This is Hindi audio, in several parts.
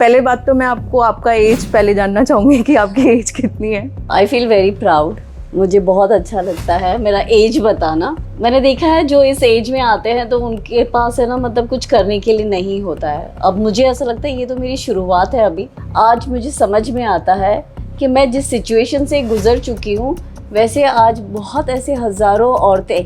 पहले बात तो मैं आपको आपका एज पहले जानना चाहूँगी कि आपकी एज कितनी है। I feel very proud. मुझे बहुत अच्छा लगता है मेरा एज बताना। मैंने देखा है जो इस एज में आते हैं तो उनके पास है ना, मतलब कुछ करने के लिए नहीं होता है। अब मुझे ऐसा लगता है ये तो मेरी शुरुआत है अभी। आज मुझे समझ में आता है कि मैं जिस सिचुएशन से गुजर चुकी हूँ, वैसे आज बहुत ऐसे हज़ारों औरतें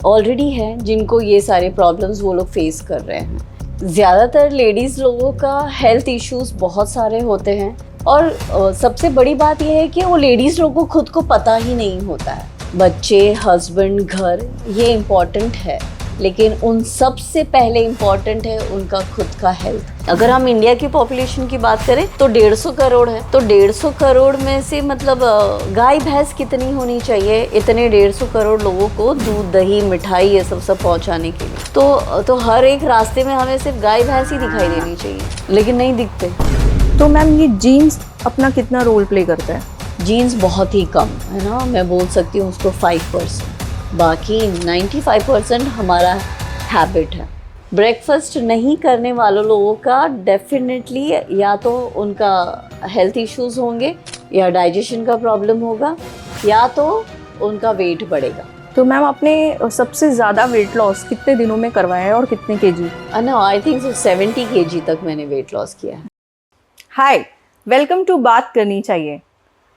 ऑलरेडी हैं जिनको ये सारे प्रॉब्लम्स वो लोग फेस कर रहे हैं। ज़्यादातर लेडीज़ लोगों का हेल्थ इश्यूज बहुत सारे होते हैं और सबसे बड़ी बात यह है कि वो लेडीज़ लोगों को खुद को पता ही नहीं होता है। बच्चे, हस्बैंड, घर, ये इम्पॉर्टेंट है, लेकिन उन सब से पहले इम्पॉर्टेंट है उनका खुद का हेल्थ। अगर हम इंडिया की पॉपुलेशन की बात करें तो 150 करोड़ है, तो 150 करोड़ में से मतलब गाय भैंस कितनी होनी चाहिए इतने 150 करोड़ लोगों को दूध, दही, मिठाई ये सब पहुंचाने के लिए। तो हर एक रास्ते में हमें सिर्फ गाय भैंस ही दिखाई देनी चाहिए, लेकिन नहीं दिखते। तो मैम ये जीन्स अपना कितना रोल प्ले करता है? जीन्स बहुत ही कम है ना, मैं बोल सकती हूँ उसको 5%। बाकी 95% हमारा हैबिट है। ब्रेकफास्ट नहीं करने वालों लोगों का डेफिनेटली या तो उनका हेल्थ इश्यूज होंगे, या डाइजेशन का प्रॉब्लम होगा, या तो उनका वेट बढ़ेगा। तो मैम आपने सबसे ज़्यादा वेट लॉस कितने दिनों में करवाया है और कितने kg? No, I think 70 kg तक मैंने वेट लॉस किया है। हाय, वेलकम टू बात करनी चाहिए।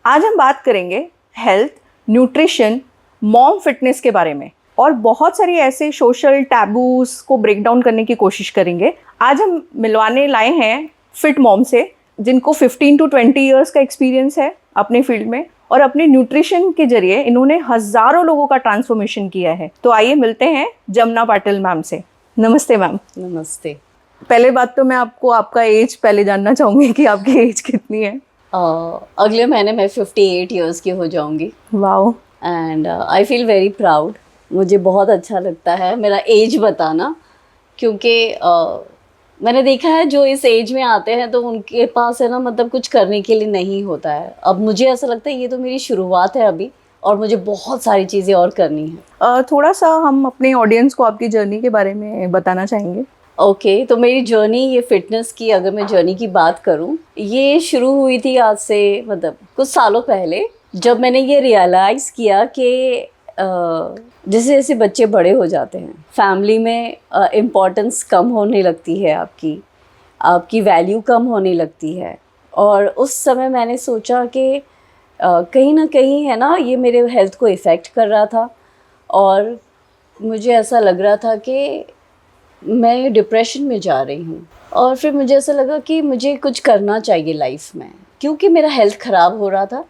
आज हम बात करेंगे हेल्थ, न्यूट्रिशन, मॉम फिटनेस के बारे में और बहुत सारी ऐसे सोशल टैबूज को ब्रेक डाउन करने की कोशिश करेंगे। आज हम मिलवाने लाए हैं फिट मॉम से जिनको 15 to 20 इयर्स का एक्सपीरियंस है अपने फील्ड में, और अपने न्यूट्रिशन के जरिए इन्होंने हज़ारों लोगों का ट्रांसफॉर्मेशन किया है। तो आइए मिलते हैं जमुना पाटिल मैम से। नमस्ते मैम। नमस्ते। पहले बात तो मैं आपको आपका एज पहले जानना चाहूँगी कि आपकी एज कितनी है? अगले महीने मैं 58 इयर्स की हो जाऊंगी। Wow. And I feel very proud. मुझे बहुत अच्छा लगता है मेरा एज बताना, क्योंकि मैंने देखा है जो इस एज में आते हैं तो उनके पास है ना, मतलब कुछ करने के लिए नहीं होता है। अब मुझे ऐसा लगता है ये तो मेरी शुरुआत है अभी, और मुझे बहुत सारी चीज़ें और करनी है। थोड़ा सा हम अपने ऑडियंस को आपकी जर्नी के बारे में बताना चाहेंगे। ओके, तो मेरी जर्नी ये फिटनेस की, अगर मैं जर्नी की बात करूं, ये शुरू हुई थी आज से मतलब कुछ सालों पहले, जब मैंने ये रियलाइज़ किया कि जैसे जैसे बच्चे बड़े हो जाते हैं, फैमिली में इम्पोर्टेंस कम होने लगती है, आपकी वैल्यू कम होने लगती है। और उस समय मैंने सोचा कि कहीं ना कहीं है ना, ये मेरे हेल्थ को इफ़ेक्ट कर रहा था, और मुझे ऐसा लग रहा था कि मैं डिप्रेशन में जा रही हूँ। और फिर मुझे ऐसा लगा कि मुझे कुछ करना चाहिए लाइफ में, क्योंकि मेरा हेल्थ ख़राब हो रहा था।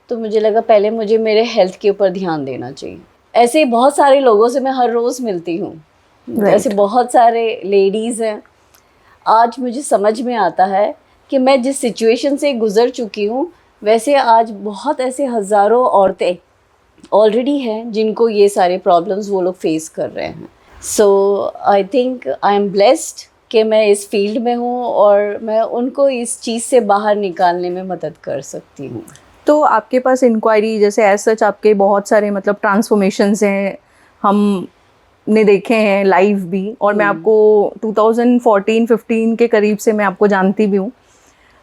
तो मुझे लगा पहले मुझे मेरे हेल्थ के ऊपर ध्यान देना चाहिए। ऐसे बहुत सारे लोगों से मैं हर रोज़ मिलती हूँ, ऐसे बहुत सारे लेडीज़ हैं। आज मुझे समझ में आता है कि मैं जिस सिचुएशन से गुज़र चुकी हूँ, वैसे आज बहुत ऐसे हज़ारों औरतें ऑलरेडी हैं जिनको ये सारे प्रॉब्लम्स वो लोग फेस कर रहे हैं। So I think I am blessed कि मैं इस फील्ड में हूँ और मैं उनको इस चीज़ से बाहर निकालने में मदद कर सकती हूँ। तो आपके पास इंक्वायरी जैसे एज सच आपके बहुत सारे मतलब ट्रांसफॉर्मेशंस हैं, हमने देखे हैं लाइव भी, और मैं आपको 2014-15 के करीब से मैं आपको जानती भी हूँ।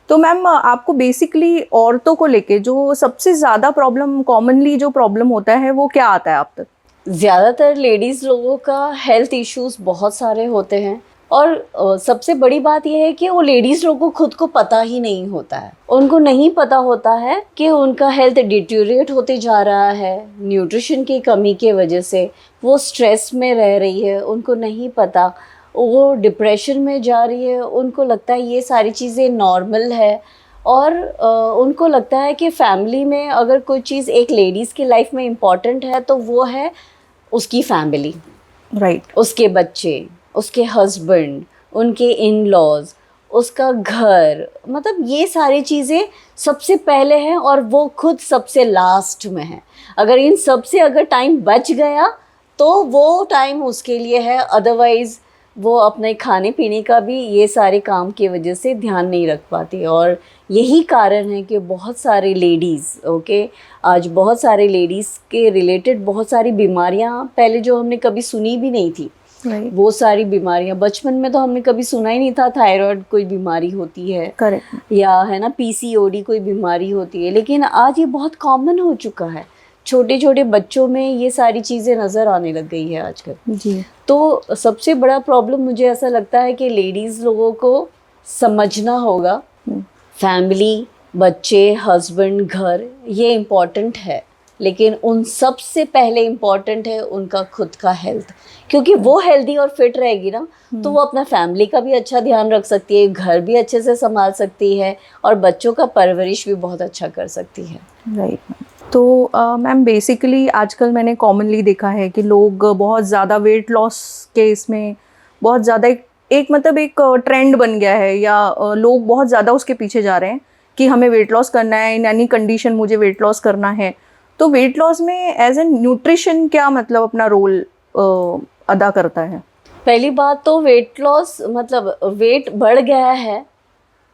तो मैम आपको बेसिकली औरतों को लेके जो सबसे ज़्यादा प्रॉब्लम, कॉमनली जो प्रॉब्लम होता है, वो क्या आता है आप तक? ज़्यादातर लेडीज़ लोगों का हेल्थ इश्यूज बहुत सारे होते हैं, और सबसे बड़ी बात यह है कि वो लेडीज़ लोगों को खुद को पता ही नहीं होता है। उनको नहीं पता होता है कि उनका हेल्थ डिटीरिएट होते जा रहा है न्यूट्रिशन की कमी के वजह से। वो स्ट्रेस में रह रही है, उनको नहीं पता, वो डिप्रेशन में जा रही है। उनको लगता है ये सारी चीज़ें नॉर्मल है, और उनको लगता है कि फैमिली में अगर कोई चीज़ एक लेडीज़ की लाइफ में इम्पॉर्टेंट है तो वो है उसकी फैमिली, राइट। उसके बच्चे, उसके हस्बैंड, उनके इन लॉज, उसका घर, मतलब ये सारी चीज़ें सबसे पहले हैं और वो खुद सबसे लास्ट में है। अगर इन सब से अगर टाइम बच गया तो वो टाइम उसके लिए है, अदरवाइज़ वो अपने खाने पीने का भी ये सारे काम की वजह से ध्यान नहीं रख पाती। और यही कारण है कि बहुत सारे लेडीज़ आज बहुत सारे लेडीज़ के रिलेटेड बहुत सारी बीमारियां पहले जो हमने कभी सुनी भी नहीं थी, Right. वो सारी बीमारियां, बचपन में तो हमने कभी सुना ही नहीं था थायराइड कोई बीमारी होती है, करेक्ट। या है ना पीसीओडी कोई बीमारी होती है, लेकिन आज ये बहुत कॉमन हो चुका है। छोटे छोटे बच्चों में ये सारी चीज़ें नज़र आने लग गई है आजकल। जी। तो सबसे बड़ा प्रॉब्लम मुझे ऐसा लगता है कि लेडीज़ लोगों को समझना होगा, फैमिली, बच्चे, हस्बैंड, घर, ये इम्पॉर्टेंट है, लेकिन उन सबसे पहले इम्पॉर्टेंट है उनका खुद का हेल्थ। क्योंकि वो हेल्दी और फिट रहेगी ना, तो वो अपना फैमिली का भी अच्छा ध्यान रख सकती है, घर भी अच्छे से संभाल सकती है, और बच्चों का परवरिश भी बहुत अच्छा कर सकती है। राइट। तो मैम बेसिकली आजकल मैंने कॉमनली देखा है कि लोग बहुत ज़्यादा वेट लॉस के इसमें बहुत ज़्यादा एक मतलब एक ट्रेंड बन गया है, या लोग बहुत ज़्यादा उसके पीछे जा रहे हैं कि हमें वेट लॉस करना है, इन एनी कंडीशन मुझे वेट लॉस करना है। तो वेट लॉस में एज ए न्यूट्रिशन क्या मतलब अपना रोल अदा करता है? पहली बात तो वेट लॉस मतलब वेट बढ़ गया है,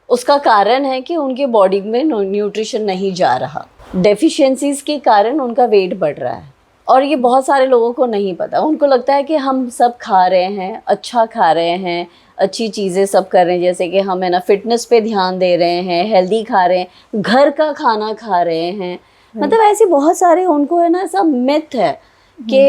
उसका कारण है कि उनके बॉडी में न्यूट्रिशन नहीं जा रहा, डेफिशिएंसीज के कारण उनका वेट बढ़ रहा है। और ये बहुत सारे लोगों को नहीं पता, उनको लगता है कि हम सब खा रहे हैं, अच्छा खा रहे हैं, अच्छी चीज़ें सब कर रहे हैं, जैसे कि हम है ना फिटनेस पे ध्यान दे रहे हैं, हेल्दी खा रहे हैं, घर का खाना खा रहे हैं। मतलब ऐसे बहुत सारे उनको है ना ऐसा मिथ है कि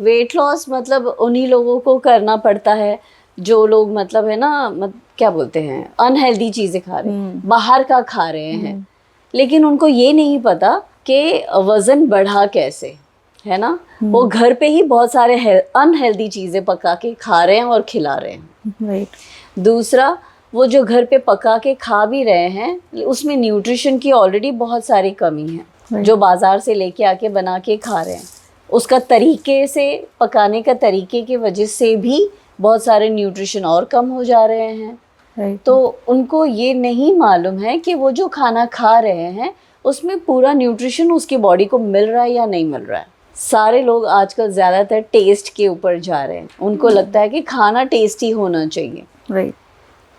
वेट लॉस मतलब उन्हीं लोगों को करना पड़ता है जो लोग मतलब है ना क्या बोलते हैं अनहेल्दी चीज़ें खा रहे हैं, बाहर का खा रहे हैं। लेकिन उनको ये नहीं पता कि वज़न बढ़ा कैसे, है ना। वो घर पे ही बहुत सारे अनहेल्दी चीज़ें पका के खा रहे हैं और खिला रहे हैं। राइट। दूसरा, वो जो घर पे पका के खा भी रहे हैं उसमें न्यूट्रिशन की ऑलरेडी बहुत सारी कमी है। Right. जो बाज़ार से लेके आके बना के खा रहे हैं, उसका तरीके से पकाने का तरीके की वजह से भी बहुत सारे न्यूट्रिशन और कम हो जा रहे हैं। Right. तो उनको ये नहीं मालूम है कि वो जो खाना खा रहे हैं उसमें पूरा न्यूट्रिशन उसकी बॉडी को मिल रहा है या नहीं मिल रहा है। सारे लोग आजकल ज़्यादातर टेस्ट के ऊपर जा रहे हैं, उनको लगता है कि खाना टेस्टी होना चाहिए। राइट।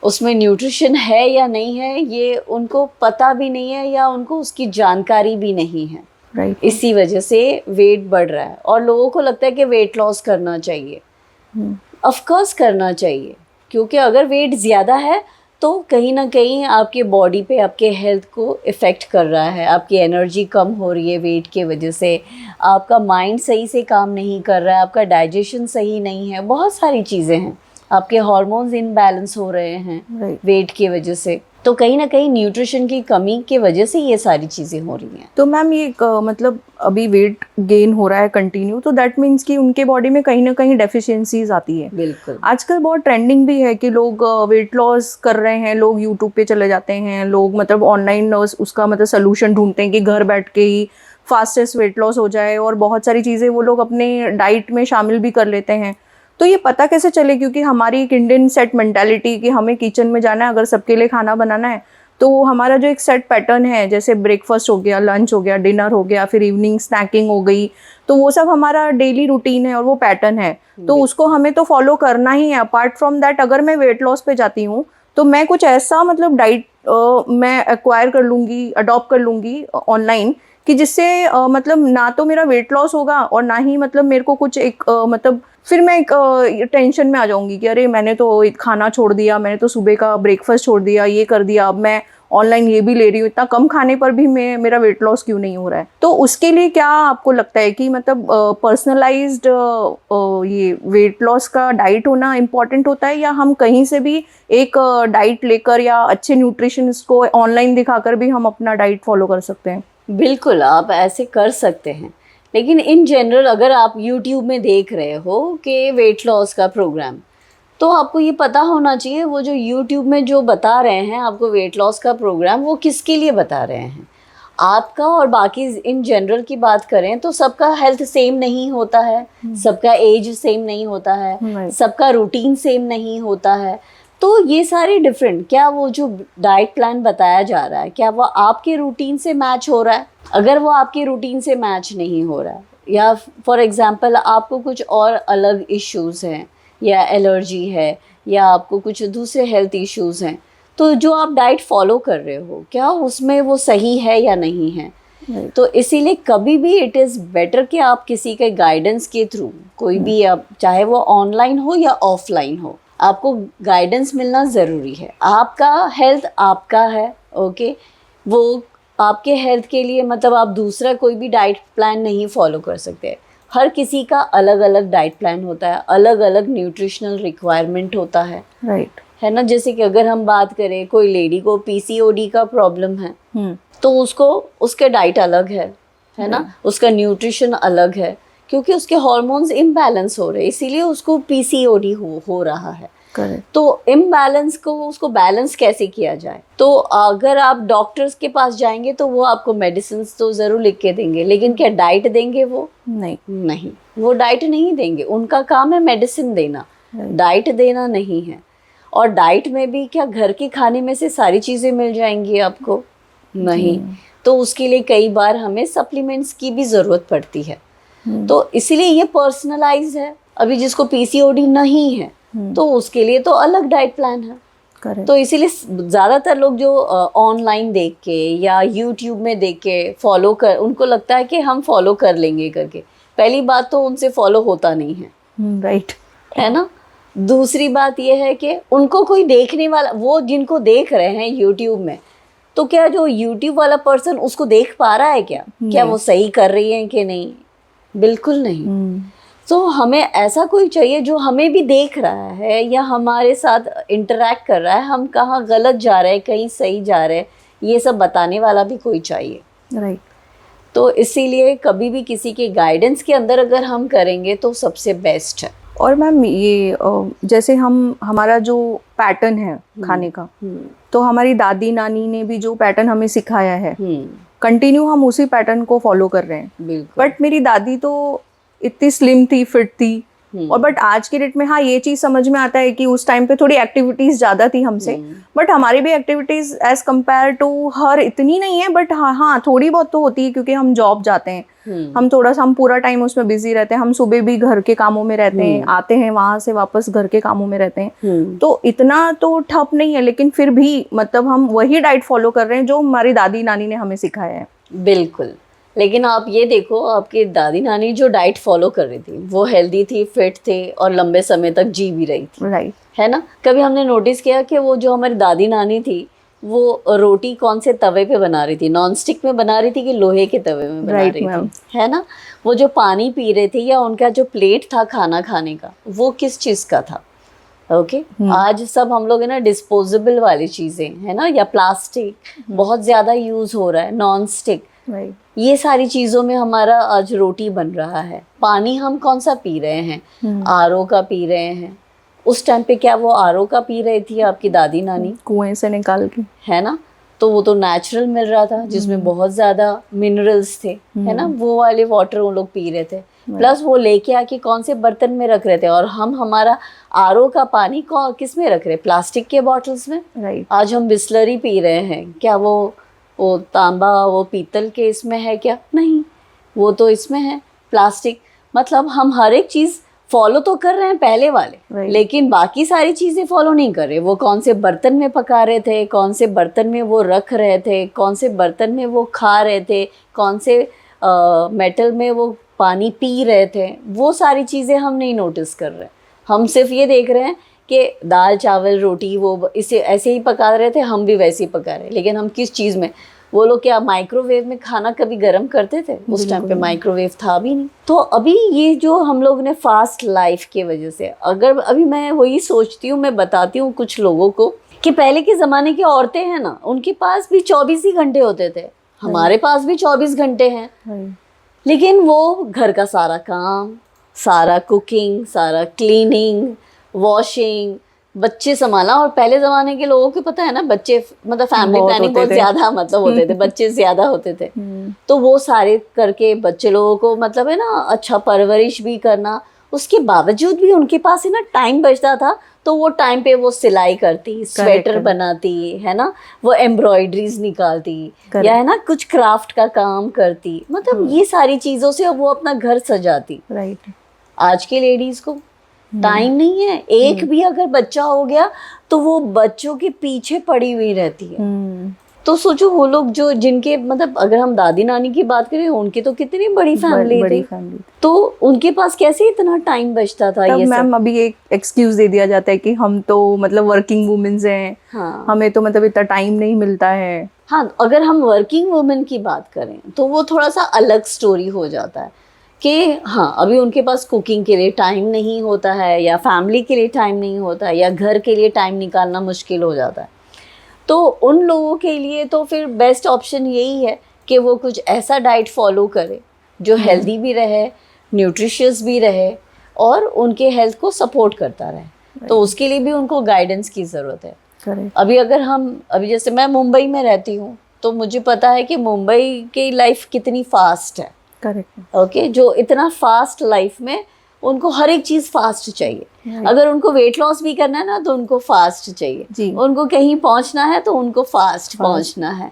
उसमें न्यूट्रिशन है या नहीं है ये उनको पता भी नहीं है, या उनको उसकी जानकारी भी नहीं है। राइट। इसी वजह से वेट बढ़ रहा है और लोगों को लगता है कि वेट लॉस करना चाहिए। ऑफ कोर्स करना चाहिए, क्योंकि अगर वेट ज़्यादा है तो कहीं ना कहीं आपके बॉडी पे आपके हेल्थ को इफ़ेक्ट कर रहा है, आपकी एनर्जी कम हो रही है वेट के वजह से, आपका माइंड सही से काम नहीं कर रहा है, आपका डाइजेशन सही नहीं है, बहुत सारी चीज़ें हैं, आपके हार्मोन्स इनबैलेंस हो रहे हैं वेट की वजह से। तो कहीं ना कहीं न्यूट्रिशन की कमी की वजह से ये सारी चीज़ें हो रही हैं। तो मैम ये मतलब अभी वेट गेन हो रहा है कंटिन्यू, तो दैट मीन्स कि उनके बॉडी में कहीं ना कहीं डेफिशिएंसीज आती है। बिल्कुल। आजकल बहुत ट्रेंडिंग भी है कि लोग वेट लॉस कर रहे हैं, लोग यूट्यूब पे चले जाते हैं, लोग मतलब ऑनलाइन उसका मतलब सोल्यूशन ढूंढते हैं कि घर बैठ के ही फास्टेस्ट वेट लॉस हो जाए, और बहुत सारी चीज़ें वो लोग अपने डाइट में शामिल भी कर लेते हैं। तो ये पता कैसे चले, क्योंकि हमारी एक इंडियन सेट मेंटालिटी कि हमें किचन में जाना है, अगर सबके लिए खाना बनाना है, तो हमारा जो एक सेट पैटर्न है, जैसे ब्रेकफास्ट हो गया, लंच हो गया, डिनर हो गया, फिर इवनिंग स्नैकिंग हो गई, तो वो सब हमारा डेली रूटीन है और वो पैटर्न है, तो उसको हमें तो फॉलो करना ही है। अपार्ट फ्रॉम दैट, अगर मैं वेट लॉस पे जाती हूँ तो मैं कुछ ऐसा मतलब डाइट मैं एक्वायर कर लूँगी, अडॉप्ट कर लूँगी ऑनलाइन, कि जिससे मतलब ना तो मेरा वेट लॉस होगा और ना ही मतलब मेरे को कुछ एक मतलब फिर मैं एक टेंशन में आ जाऊंगी कि अरे मैंने तो खाना छोड़ दिया, मैंने तो सुबह का ब्रेकफास्ट छोड़ दिया, ये कर दिया, अब मैं ऑनलाइन ये भी ले रही हूँ, इतना कम खाने पर भी मेरा वेट लॉस क्यों नहीं हो रहा है। तो उसके लिए क्या आपको लगता है कि मतलब पर्सनलाइज्ड ये वेट लॉस का डाइट होना इम्पॉर्टेंट होता है, या हम कहीं से भी एक डाइट लेकर या अच्छे न्यूट्रिशनिस्ट को ऑनलाइन दिखाकर भी हम अपना डाइट फॉलो कर सकते हैं? बिल्कुल, आप ऐसे कर सकते हैं, लेकिन इन जनरल अगर आप YouTube में देख रहे हो कि वेट लॉस का प्रोग्राम, तो आपको ये पता होना चाहिए वो जो YouTube में जो बता रहे हैं आपको वेट लॉस का प्रोग्राम, वो किसके लिए बता रहे हैं। आपका और बाकी इन जनरल की बात करें तो सबका हेल्थ सेम नहीं होता है, सबका एज सेम नहीं होता है, सबका रूटीन सेम नहीं होता है। तो ये सारे डिफरेंट, क्या वो जो डाइट प्लान बताया जा रहा है क्या वो आपके रूटीन से मैच हो रहा है? अगर वो आपके रूटीन से मैच नहीं हो रहा है, या फॉर एग्जांपल आपको कुछ और अलग इश्यूज़ हैं, या एलर्जी है, या आपको कुछ दूसरे हेल्थ इश्यूज़ हैं, तो जो आप डाइट फॉलो कर रहे हो क्या उसमें वो सही है या नहीं है। तो इसीलिए कभी भी इट इज़ बेटर कि आप किसी के गाइडेंस के थ्रू कोई भी, आप चाहे वो ऑनलाइन हो या ऑफलाइन हो, आपको गाइडेंस मिलना ज़रूरी है। आपका हेल्थ आपका है, ओके, वो आपके हेल्थ के लिए मतलब आप दूसरा कोई भी डाइट प्लान नहीं फॉलो कर सकते। हर किसी का अलग अलग डाइट प्लान होता है, अलग अलग न्यूट्रिशनल रिक्वायरमेंट होता है, राइट, है ना। जैसे कि अगर हम बात करें, कोई लेडी को पीसीओडी का प्रॉब्लम है तो उसको उसके डाइट अलग है ना, उसका न्यूट्रिशन अलग है, क्योंकि उसके हार्मोन्स इम्बैलेंस हो रहे हैं, इसीलिए उसको पीसीओडी हो रहा है। करेक्ट। तो इम्बैलेंस को उसको बैलेंस कैसे किया जाए, तो अगर आप डॉक्टर्स के पास जाएंगे तो वो आपको मेडिसिन तो ज़रूर लिख के देंगे, लेकिन क्या डाइट देंगे वो? नहीं, वो डाइट नहीं देंगे। उनका काम है मेडिसिन देना, डाइट देना नहीं है। और डाइट में भी क्या घर के खाने में से सारी चीज़ें मिल जाएंगी आपको? नहीं। तो उसके लिए कई बार हमें सप्लीमेंट्स की भी ज़रूरत पड़ती है। तो इसीलिए ये पर्सनलाइज है। अभी जिसको पीसीओडी नहीं है तो उसके लिए तो अलग डाइट प्लान है। Correct. तो इसीलिए ज़्यादातर लोग जो ऑनलाइन देख के या यूट्यूब में देख के फॉलो कर, उनको लगता है कि हम फॉलो कर लेंगे करके। पहली बात तो उनसे फॉलो होता नहीं है, राइट, है ना। दूसरी बात यह है कि उनको कोई देखने वाला, वो जिनको देख रहे हैं यूट्यूब में, तो क्या जो यूट्यूब वाला पर्सन उसको देख पा रहा है क्या वो सही कर रही है कि नहीं? बिल्कुल नहीं। तो हमें ऐसा कोई चाहिए जो हमें भी देख रहा है या हमारे साथ इंटरेक्ट कर रहा है, हम कहाँ गलत जा रहे हैं, कहीं सही जा रहे हैं, ये सब बताने वाला भी कोई चाहिए। राइट। तो इसीलिए कभी भी किसी के गाइडेंस के अंदर अगर हम करेंगे तो सबसे बेस्ट है। और मैम ये जैसे हमारा जो पैटर्न है खाने का, तो हमारी दादी नानी ने भी जो पैटर्न हमें सिखाया है, कंटिन्यू हम उसी पैटर्न को फॉलो कर रहे हैं। बट मेरी दादी तो इतनी स्लिम थी, फिट थी, और बट आज के डेट में हाँ ये चीज़ समझ में आता है कि उस टाइम पे थोड़ी एक्टिविटीज़ ज़्यादा थी हमसे, बट हमारी भी एक्टिविटीज़ एज कम्पेयर टू हर इतनी नहीं है, बट हाँ थोड़ी बहुत तो होती है, क्योंकि हम जॉब जाते हैं, हम थोड़ा सा हम पूरा टाइम उसमें बिजी रहते हैं, हम सुबह भी घर के कामों में रहते हैं, आते हैं वहाँ से वापस घर के कामों में रहते हैं, तो इतना तो ठप नहीं है, लेकिन फिर भी मतलब हम वही डाइट फॉलो कर रहे हैं जो हमारी दादी नानी ने हमें सिखाया है। बिल्कुल। लेकिन आप ये देखो, आपकी दादी नानी जो डाइट फॉलो कर रही थी वो हेल्दी थी, फिट थे और लंबे समय तक जी भी रही थी, राइट, है ना। कभी हमने नोटिस किया कि वो जो हमारी दादी नानी थी वो रोटी कौन से तवे पे बना रही थी? नॉन स्टिक में बना रही थी कि लोहे के तवे में बना रही थी, है ना। वो जो पानी पी रहे थे या उनका जो प्लेट था खाना खाने का, वो किस चीज़ का था? ओके। आज सब हम लोग है ना डिस्पोजेबल वाली चीज़ें, है ना, या प्लास्टिक बहुत ज़्यादा यूज़ हो रहा है, नॉन स्टिक, ये सारी चीज़ों में हमारा आज रोटी बन रहा है। पानी हम कौन सा पी रहे हैं? आरओ का पी रहे हैं। उस टाइम पे क्या वो आरओ का पी रही थी आपकी दादी नानी? कुएं से निकाल के, है ना। तो वो तो नेचुरल मिल रहा था, जिसमें बहुत ज़्यादा मिनरल्स थे, है ना, वो वाले वाटर वो लोग पी रहे थे। प्लस वो लेके आके कौन से बर्तन में रख रहे थे, और हम हमारा आरओ का पानी किस में रख रहे? प्लास्टिक के बॉटल्स में। आज हम बिस्लरी पी रहे हैं, क्या वो तांबा वो पीतल के इसमें है क्या? नहीं, वो तो इसमें है प्लास्टिक। मतलब हम हर एक चीज़ फॉलो तो कर रहे हैं पहले वाले, लेकिन बाकी सारी चीज़ें फॉलो नहीं कर रहे। वो कौन से बर्तन में पका रहे थे, कौन से बर्तन में वो रख रहे थे, कौन से बर्तन में वो खा रहे थे, कौन से मेटल में वो पानी पी रहे थे, वो सारी चीज़ें हम नहीं नोटिस कर रहे। हम सिर्फ ये देख रहे हैं कि दाल चावल रोटी वो इसे ऐसे ही पका रहे थे, हम भी वैसे ही पका रहे। लेकिन हम किस चीज़ में, वो लोग क्या माइक्रोवेव में खाना कभी गर्म करते थे? उस टाइम पे माइक्रोवेव था भी नहीं। तो अभी ये जो हम लोग ने फास्ट लाइफ की वजह से, अगर अभी मैं वही सोचती हूँ, मैं बताती हूँ कुछ लोगों को कि पहले के ज़माने की औरतें हैं ना, उनके पास भी 24 ही घंटे होते थे, हमारे पास भी 24 घंटे हैं, लेकिन वो घर का सारा काम, सारा कुकिंग, सारा क्लीनिंग, वॉशिंग, बच्चे संभालना। और पहले ज़माने के लोगों को पता है ना, बच्चे मतलब फैमिली प्लानिंग बहुत ज़्यादा मतलब होते थे, बच्चे ज़्यादा होते थे, तो वो सारे करके बच्चे लोगों को मतलब है ना अच्छा परवरिश भी करना। उसके बावजूद भी उनके पास है ना टाइम बचता था, तो वो टाइम पे वो सिलाई करती, स्वेटर बनाती, है ना, वो एम्ब्रॉयडरीज निकालती, या है ना कुछ क्राफ्ट का काम करती, मतलब ये सारी चीज़ों से वो अपना घर सजाती। आज के लेडीज़ को टाइम नहीं है। एक भी अगर बच्चा हो गया तो वो बच्चों के पीछे पड़ी हुई रहती है, तो सोचो वो लोग जो जिनके मतलब अगर हम दादी नानी की बात करें उनकी तो कितनी बड़ी फैमिली बड़ी थी, फैमिली। तो उनके पास कैसे इतना टाइम बचता था तब ये सब। मैम अभी एक एक्सक्यूज दे दिया जाता है कि हम तो मतलब वर्किंग वुमेन्स हैं, हाँ हमें तो मतलब इतना टाइम नहीं मिलता है। हाँ, अगर हम वर्किंग वुमेन की बात करें तो वो थोड़ा सा अलग स्टोरी हो जाता है कि हाँ अभी उनके पास कुकिंग के लिए टाइम नहीं होता है, या फैमिली के लिए टाइम नहीं होता है, या घर के लिए टाइम निकालना मुश्किल हो जाता है। तो उन लोगों के लिए तो फिर बेस्ट ऑप्शन यही है कि वो कुछ ऐसा डाइट फॉलो करे जो हेल्दी भी रहे, न्यूट्रिशियस भी रहे और उनके हेल्थ को सपोर्ट करता रहे। तो उसके लिए भी उनको गाइडेंस की ज़रूरत है। करेक्ट। अभी अगर हम अभी जैसे मैं मुंबई में रहती हूँ तो मुझे पता है कि मुंबई की लाइफ कितनी फास्ट है। करेक्ट। ओके, जो इतना फास्ट लाइफ में उनको हर एक चीज़ फास्ट चाहिए। Right. अगर उनको वेट लॉस भी करना है ना तो उनको फास्ट चाहिए, जी। उनको कहीं पहुंचना है तो उनको फास्ट पहुंचना है।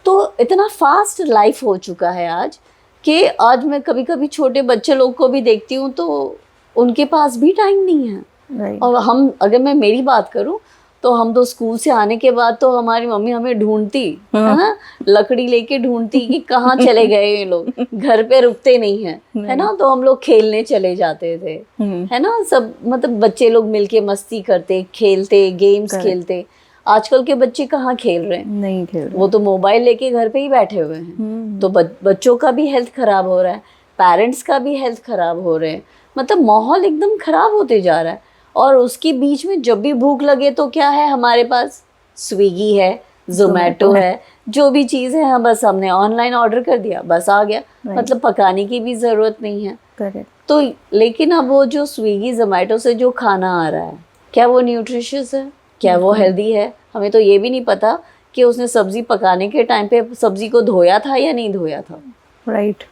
तो इतना फास्ट लाइफ हो चुका है आज कि आज मैं कभी कभी छोटे बच्चे लोग को भी देखती हूँ तो उनके पास भी टाइम नहीं है। Right. और हम अगर मैं मेरी बात करूँ तो हम तो स्कूल से आने के बाद तो हमारी मम्मी हमें ढूंढती है ना, लकड़ी लेके ढूंढती कि कहाँ चले गए ये लोग, घर पे रुकते नहीं हैं, है ना। तो हम लोग खेलने चले जाते थे, है ना, सब मतलब बच्चे लोग मिलके मस्ती करते, खेलते, गेम्स खेलते। आजकल के बच्चे कहाँ खेल रहे हैं, नहीं खेल रहे, वो तो मोबाइल लेके घर पे ही बैठे हुए हैं। तो बच्चों का भी हेल्थ खराब हो रहा है, पेरेंट्स का भी हेल्थ खराब हो रहे हैं, मतलब माहौल एकदम खराब होते जा रहा है। और उसके बीच में जब भी भूख लगे तो क्या है हमारे पास, स्विगी है, जोमेटो है, जो भी चीज़ है हम बस हमने ऑनलाइन ऑर्डर कर दिया, बस आ गया। मतलब पकाने की भी ज़रूरत नहीं है। करेक्ट। तो लेकिन अब वो जो स्विगी जोमेटो से जो खाना आ रहा है, क्या वो न्यूट्रिशियस है, क्या वो हेल्दी है? हमें तो ये भी नहीं पता कि उसने सब्ज़ी पकाने के टाइम पे सब्ज़ी को धोया था या नहीं धोया था। राइट।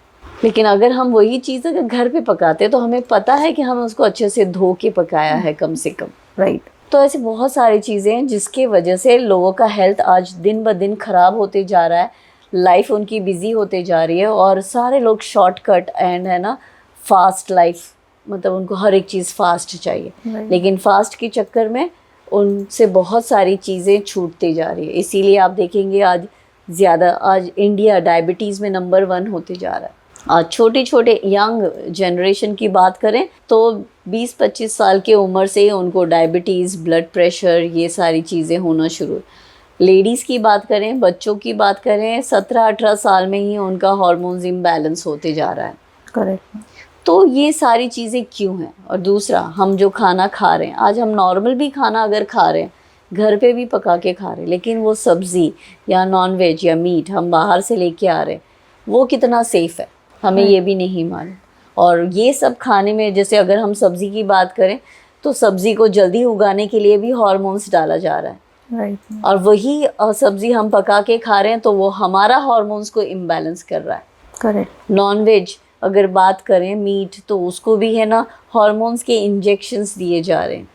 लेकिन अगर हम वही चीज़ अगर घर पे पकाते तो हमें पता है कि हमें उसको अच्छे से धो के पकाया है कम से कम। राइट। तो ऐसी बहुत सारी चीज़ें हैं जिसके वजह से लोगों का हेल्थ आज दिन ब दिन ख़राब होते जा रहा है, लाइफ उनकी बिजी होते जा रही है और सारे लोग शॉर्टकट एंड है ना फास्ट लाइफ, मतलब उनको हर एक चीज़ फास्ट चाहिए। लेकिन फास्ट के चक्कर में उनसे बहुत सारी चीज़ें छूटती जा रही है। इसीलिए आप देखेंगे आज इंडिया डायबिटीज़ में नंबर 1 होते जा रहा है। आज छोटे छोटे यंग जनरेशन की बात करें तो 20-25 साल की उम्र से उनको डायबिटीज़, ब्लड प्रेशर, ये सारी चीज़ें होना शुरू। लेडीज़ की बात करें, बच्चों की बात करें, 17-18 साल में ही उनका हार्मोन्स इम्बैलेंस होते जा रहा है। करेक्ट। तो ये सारी चीज़ें क्यों हैं? और दूसरा, हम जो खाना खा रहे हैं, आज हम नॉर्मल भी खाना अगर खा रहे हैं, घर पे भी पका के खा रहे हैं, लेकिन वो सब्ज़ी या नॉन वेज या मीट हम बाहर से लेके आ रहे हैं, वो कितना सेफ़ है हमें ये भी नहीं मालूम। और ये सब खाने में, जैसे अगर हम सब्ज़ी की बात करें तो सब्ज़ी को जल्दी उगाने के लिए भी हार्मोन्स डाला जा रहा है। राइट। और वही सब्ज़ी हम पका के खा रहे हैं तो वो हमारा हार्मोन्स को इम्बैलेंस कर रहा है। करेक्ट। नॉन वेज अगर बात करें, मीट, तो उसको भी है ना हार्मोन्स के इंजेक्शंस दिए जा रहे हैं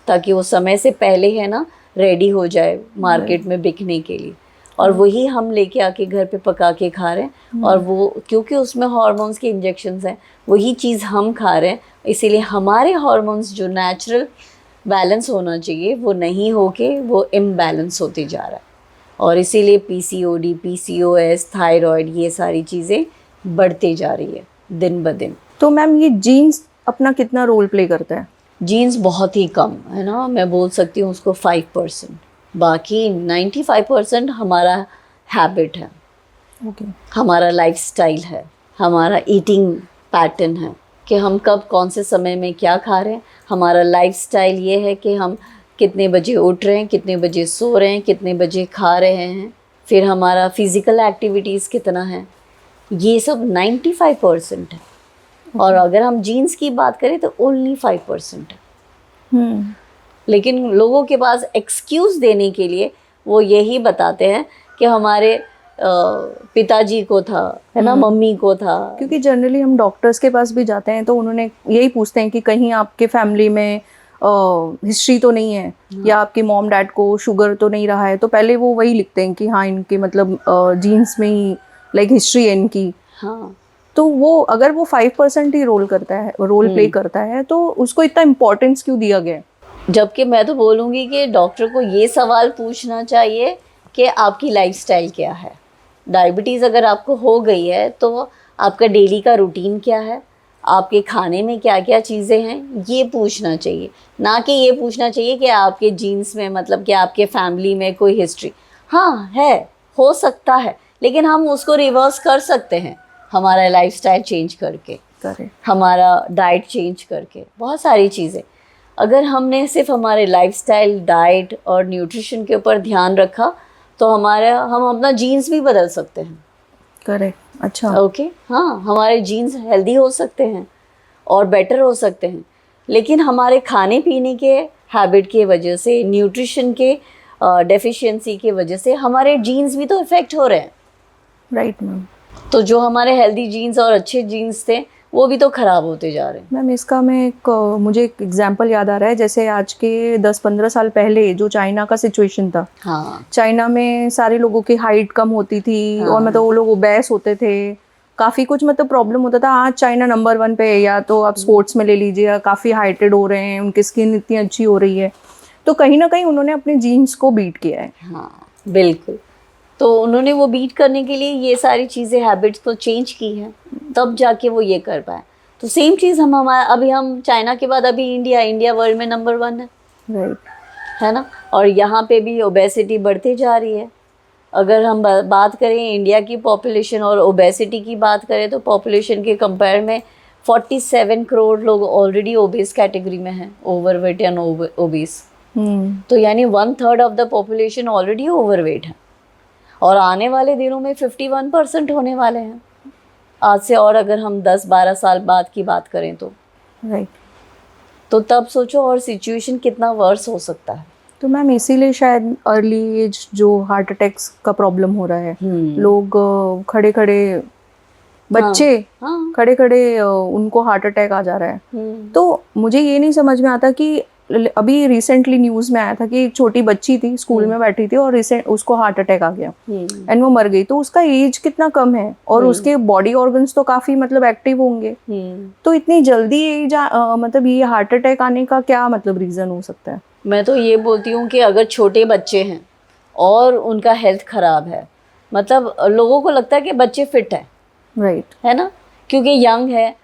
ताकि वो समय से पहले है ना रेडी हो जाए मार्केट में बिकने के लिए। और वही हम लेके आके घर पे पका के खा रहे हैं और वो क्योंकि उसमें हार्मोन्स के इंजेक्शंस हैं, वही चीज़ हम खा रहे हैं, इसीलिए हमारे हार्मोन्स जो नेचुरल बैलेंस होना चाहिए वो नहीं होके वो इम्बैलेंस होते जा रहा है। और इसीलिए पीसीओडी, पीसीओएस, थायराइड, ये सारी चीज़ें बढ़ते जा रही है दिन ब दिन। तो मैम ये जीन्स अपना कितना रोल प्ले करता है? जीन्स बहुत ही कम है ना, मैं बोल सकती हूँ उसको 5%, बाकी 95% हमारा हैबिट है। ओके। हमारा लाइफस्टाइल है, हमारा ईटिंग पैटर्न है कि हम कब कौन से समय में क्या खा रहे हैं। हमारा लाइफस्टाइल ये है कि हम कितने बजे उठ रहे हैं, कितने बजे सो रहे हैं, कितने बजे खा रहे हैं, फिर हमारा फिज़िकल एक्टिविटीज़ कितना है, ये सब 95% है। और अगर हम जीन्स की बात करें तो ओनली 5% है। लेकिन लोगों के पास एक्सक्यूज़ देने के लिए वो यही बताते हैं कि हमारे पिताजी को था, है ना, मम्मी को था। क्योंकि जनरली हम डॉक्टर्स के पास भी जाते हैं तो उन्होंने यही पूछते हैं कि कहीं आपके फैमिली में हिस्ट्री तो नहीं है या आपके मॉम डैड को शुगर तो नहीं रहा है, तो पहले वो वही लिखते हैं कि हाँ इनके मतलब जीन्स में ही लाइक हिस्ट्री है इनकी। हाँ, तो वो अगर वो 5% ही रोल प्ले करता है तो उसको इतना इम्पोर्टेंस क्यों दिया गया है? जबकि मैं तो बोलूँगी कि डॉक्टर को ये सवाल पूछना चाहिए कि आपकी लाइफस्टाइल क्या है। डायबिटीज़ अगर आपको हो गई है तो आपका डेली का रूटीन क्या है, आपके खाने में क्या क्या चीज़ें हैं, ये पूछना चाहिए। ना कि ये पूछना चाहिए कि आपके जीन्स में, मतलब कि आपके फैमिली में कोई हिस्ट्री, हाँ है, हो सकता है, लेकिन हम उसको रिवर्स कर सकते हैं हमारा लाइफस्टाइल चेंज करके, हमारा डाइट चेंज करके, बहुत सारी चीज़ें। अगर हमने सिर्फ हमारे लाइफस्टाइल, डाइट और न्यूट्रिशन के ऊपर ध्यान रखा तो हम अपना जीन्स भी बदल सकते हैं। करेक्ट, अच्छा, ओके, हाँ, हमारे जीन्स हेल्दी हो सकते हैं और बेटर हो सकते हैं, लेकिन हमारे खाने पीने के हैबिट के वजह से, न्यूट्रिशन के डेफिशिएंसी की वजह से हमारे जीन्स भी तो इफ़ेक्ट हो रहे हैं। Right ma'am. तो जो हमारे हेल्दी जीन्स और अच्छे जीन्स थे वो भी तो ख़राब होते जा रहे हैं। मैम इसका मुझे एक एग्जांपल याद आ रहा है, जैसे आज के 10-15 साल पहले जो चाइना का सिचुएशन था। हाँ, चाइना में सारे लोगों की हाइट कम होती थी, हाँ, और मतलब वो लोग ओबेस होते थे, काफ़ी कुछ मतलब प्रॉब्लम होता था। आज चाइना नंबर 1 पे है, या तो आप स्पोर्ट्स में ले लीजिए, काफ़ी हाइटेड हो रहे हैं, उनकी स्किन इतनी अच्छी हो रही है। तो कहीं ना कहीं उन्होंने अपने जीन्स को बीट किया है। हाँ, बिल्कुल। तो उन्होंने वो बीट करने के लिए ये सारी चीज़ें, हैबिट्स तो चेंज की हैं, तब जाके वो ये कर पाए। तो सेम चीज़ अभी हम चाइना के बाद अभी इंडिया वर्ल्ड में नंबर 1 है। राइट, है ना। और यहाँ पे भी ओबेसिटी बढ़ती जा रही है। अगर हम बात करें इंडिया की पॉपुलेशन और ओबेसिटी की बात करें तो पॉपुलेशन के कंपेयर में 47 करोड़ लोग ऑलरेडी ओबेस कैटेगरी में हैं, ओवरवेट या ओबेस। तो यानी 1/3 of the population already overweight है, और आने वाले दिनों में 51% होने वाले हैं आज से। और अगर हम 10-12 साल बाद की बात करें तो राइट, तो तब सोचो और सिचुएशन कितना वर्स हो सकता है। तो मैम इसीलिए शायद अर्ली एज जो हार्ट अटैक्स का प्रॉब्लम हो रहा है। लोग खड़े खड़े बच्चे, हाँ, खड़े खड़े उनको हार्ट अटैक आ जा रहा है। तो मुझे ये नहीं समझ में आता कि अभी रिसेंटली न्यूज़ में आया था कि एक छोटी बच्ची थी, स्कूल में बैठी थी, और उसको हार्ट अटैक आ गया एंड वो मर गई। तो उसका एज कितना कम है, और उसके बॉडी ऑर्गन्स तो काफी मतलब एक्टिव होंगे। तो इतनी जल्दी एज मतलब ये हार्ट अटैक आने का क्या मतलब रीजन हो सकता है? मैं तो ये बोलती हूँ कि अगर छोटे बच्चे हैं और उनका हेल्थ खराब है, मतलब लोगों को लगता है कि बच्चे फिट है, राइट, है ना, क्योंकि यंग है,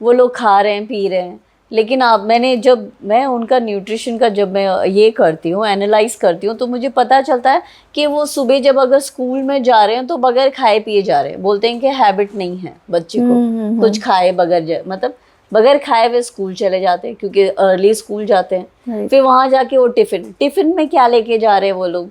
वो लोग खा रहे हैं, पी रहे हैं। लेकिन जब मैं उनका न्यूट्रिशन का जब मैं ये करती हूँ, एनालाइज करती हूँ, तो मुझे पता चलता है कि वो सुबह जब अगर स्कूल में जा रहे हैं तो बगैर खाए पिए जा रहे हैं। बोलते हैं कि हैबिट नहीं है बच्चे को कुछ खाए बगैर, मतलब बगैर खाए हुए स्कूल चले जाते हैं, क्योंकि अर्ली स्कूल जाते हैं। फिर वहाँ जाके वो टिफ़िन में क्या लेके जा रहे हैं वो लोग,